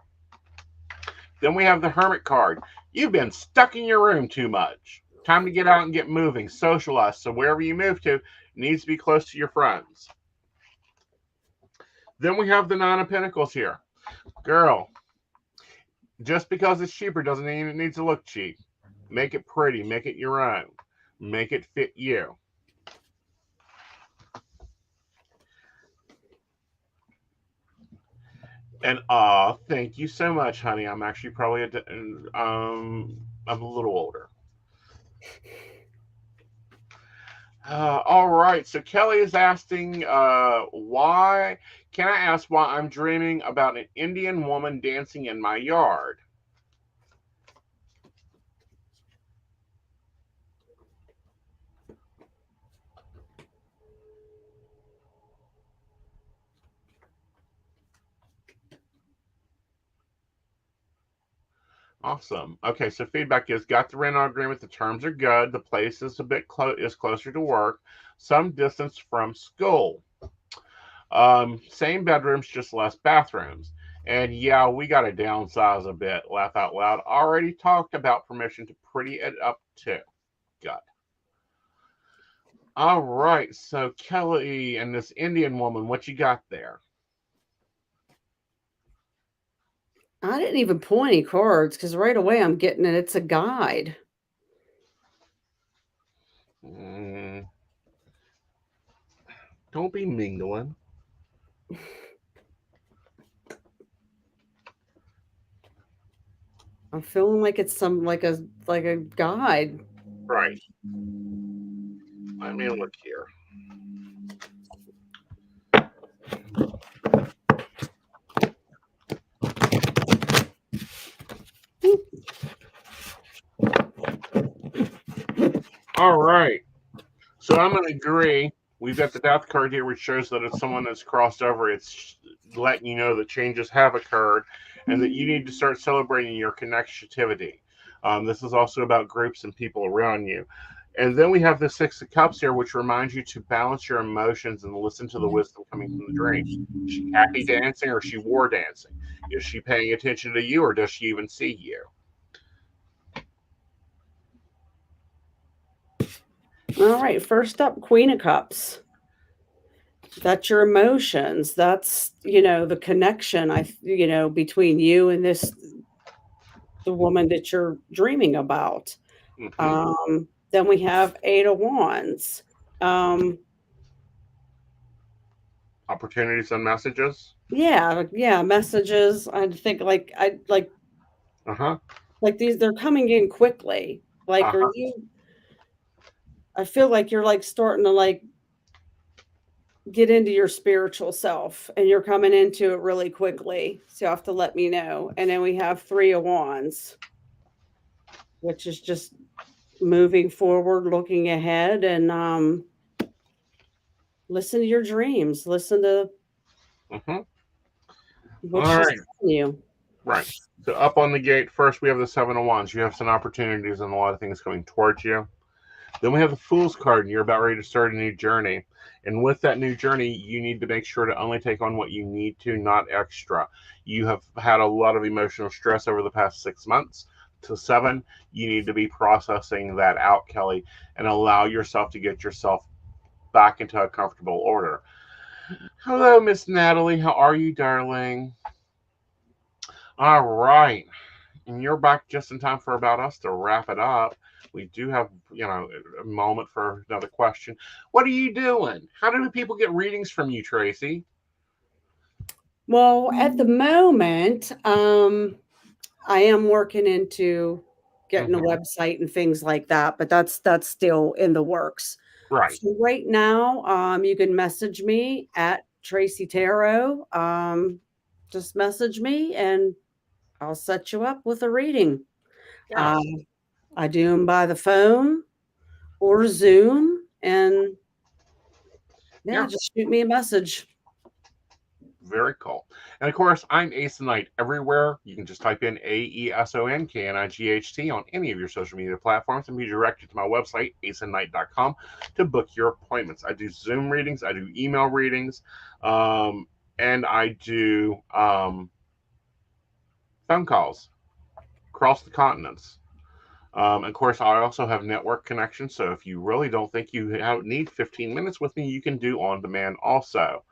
Then we have the Hermit card. You've been stuck in your room too much. Time to get out and get moving, socialize. So wherever you move to, it needs to be close to your friends. Then we have the 9 of Pentacles here. Girl, just because it's cheaper doesn't mean it needs to look cheap. Make it pretty. Make it your own. Make it fit you. And thank you so much, honey. I'm actually probably I'm a little older. All right. So Kelly is asking, why? Can I ask why I'm dreaming about an Indian woman dancing in my yard? Awesome. Okay, so feedback is got the rental agreement. The terms are good. The place is a bit closer to work, some distance from school. Same bedrooms, just less bathrooms. And yeah, we got to downsize a bit. Laugh out loud. Already talked about permission to pretty it up too. Good. All right. So Kelly and this Indian woman, what you got there? I didn't even pull any cards because right away I'm getting it. It's a guide. Mm, don't be mingling. I'm feeling like it's some like a guide. Right. Let me look here. All right. So I'm going to agree. We've got the death card here, which shows that it's someone that's crossed over. It's letting you know that changes have occurred and that you need to start celebrating your connectivity. This is also about groups and people around you. And then we have the Six of Cups here, which reminds you to balance your emotions and listen to the wisdom coming from the dreams. Is she happy dancing or is she war dancing? Is she paying attention to you or does she even see you? All right, first up, Queen of Cups. That's your emotions. That's, the connection between you and the woman that you're dreaming about. Mm-hmm. Then we have Eight of Wands. Um, Opportunities and messages. yeah, messages. I think Uh huh. like these they're coming in quickly. Like Uh are huh. you I feel like you're like starting to like get into your spiritual self and you're coming into it really quickly. So you have to let me know. And then we have Three of Wands, which is just moving forward, looking ahead, and listen to your dreams. Listen to Mm-hmm. what All she's right. telling you. Right. So up on the gate, first we have the Seven of Wands. You have some opportunities and a lot of things coming towards you. Then we have the Fool's card, and you're about ready to start a new journey. And with that new journey, you need to make sure to only take on what you need to, not extra. You have had a lot of emotional stress over the past 6 months to seven. You need to be processing that out, Kelly, and allow yourself to get yourself back into a comfortable order. Hello, Miss Natalie. How are you, darling? All right. And you're back just in time for about us to wrap it up. We do have, a moment for another question. What are you doing? How do people get readings from you, Tracy? Well, at the moment, I am working into getting a Mm-hmm. website and things like that, but that's still in the works. Right. So right now, you can message me at Tracy Tarot. Just message me and I'll set you up with a reading. Yes. Um, I do them by the phone or Zoom, and yeah, Yeah. just shoot me a message. Very cool. And of course, I'm Aeson Knight everywhere. You can just type in AESONKNIGHT on any of your social media platforms and be directed to my website, aesonknight.com, to book your appointments. I do Zoom readings, I do email readings, um, and I do phone calls across the continents. Of course, I also have network connections, so if you really don't think you need 15 minutes with me, you can do on demand also.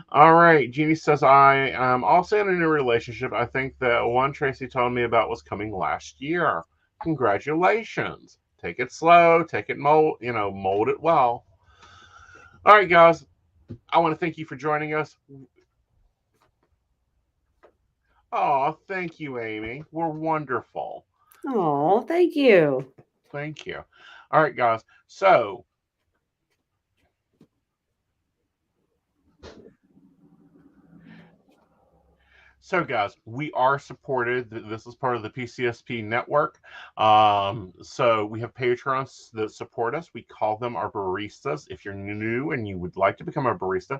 All right, Jeannie says, I am also in a new relationship. I think the one Tracy told me about was coming last year. Congratulations. Take it slow, take it mold it well. All right, guys, I want to thank you for joining us. Oh, thank you, Amy. We're wonderful. Oh, thank you. Thank you. All right, guys. So So, guys, we are supported. This is part of the PCSP network. So we have patrons that support us. We call them our baristas. If you're new and you would like to become a barista,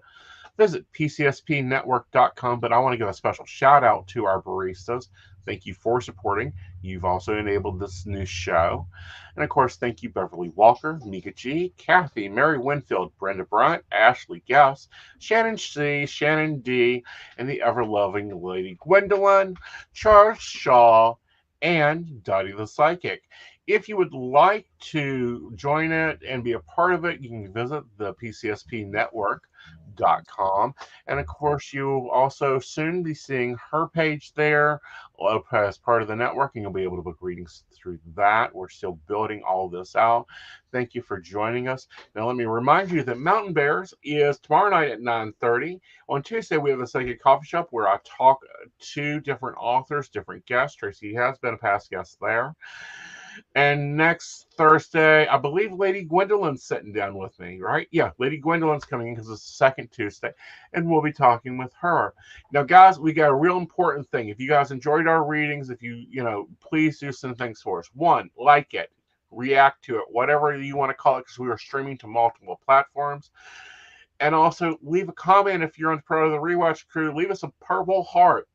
visit pcspnetwork.com. But I want to give a special shout out to our baristas. Thank you for supporting. You've also enabled this new show. And of course, thank you, Beverly Walker, Mika G, Kathy, Mary Winfield, Brenda Bryant, Ashley Guess, Shannon C, Shannon D, and the ever-loving Lady Gwendolyn, Charles Shaw, and Dottie the Psychic. If you would like to join it and be a part of it, you can visit the PCSPnetwork.com. And of course, you'll also soon be seeing her page there as part of the network, and you'll be able to book readings through that. We're still building all this out. Thank you for joining us. Now, let me remind you that Mountain Bears is tomorrow night at 9:30. On Tuesday, we have a Psychic Coffee Shop where I talk to different authors, different guests. Tracy has been a past guest there. And next Thursday, I believe Lady Gwendolyn's sitting down with me, right? Yeah, Lady Gwendolyn's coming in because it's the second Tuesday, and we'll be talking with her. Now, guys, we got a real important thing. If you guys enjoyed our readings, if you please do some things for us. One, like it, react to it, whatever you want to call it, because we are streaming to multiple platforms. And also, leave a comment if you're on part of the Rewatch crew. Leave us a purple heart,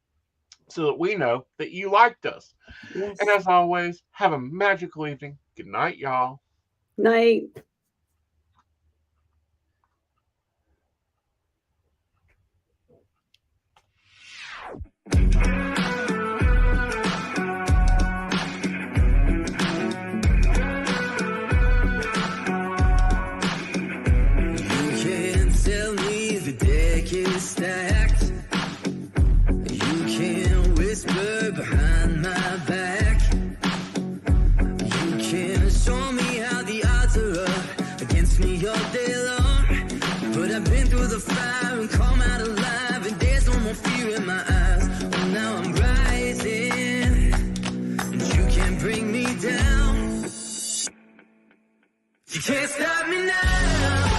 so that we know that you liked us. Yes. And as always, have a magical evening. Good night, y'all. Night. You can't tell me the deck is stacked. Whisper behind my back. You can show me how the odds are up against me all day long. But I've been through the fire and come out alive, and there's no more fear in my eyes. Oh, now I'm rising, and you can't bring me down. You can't stop me now.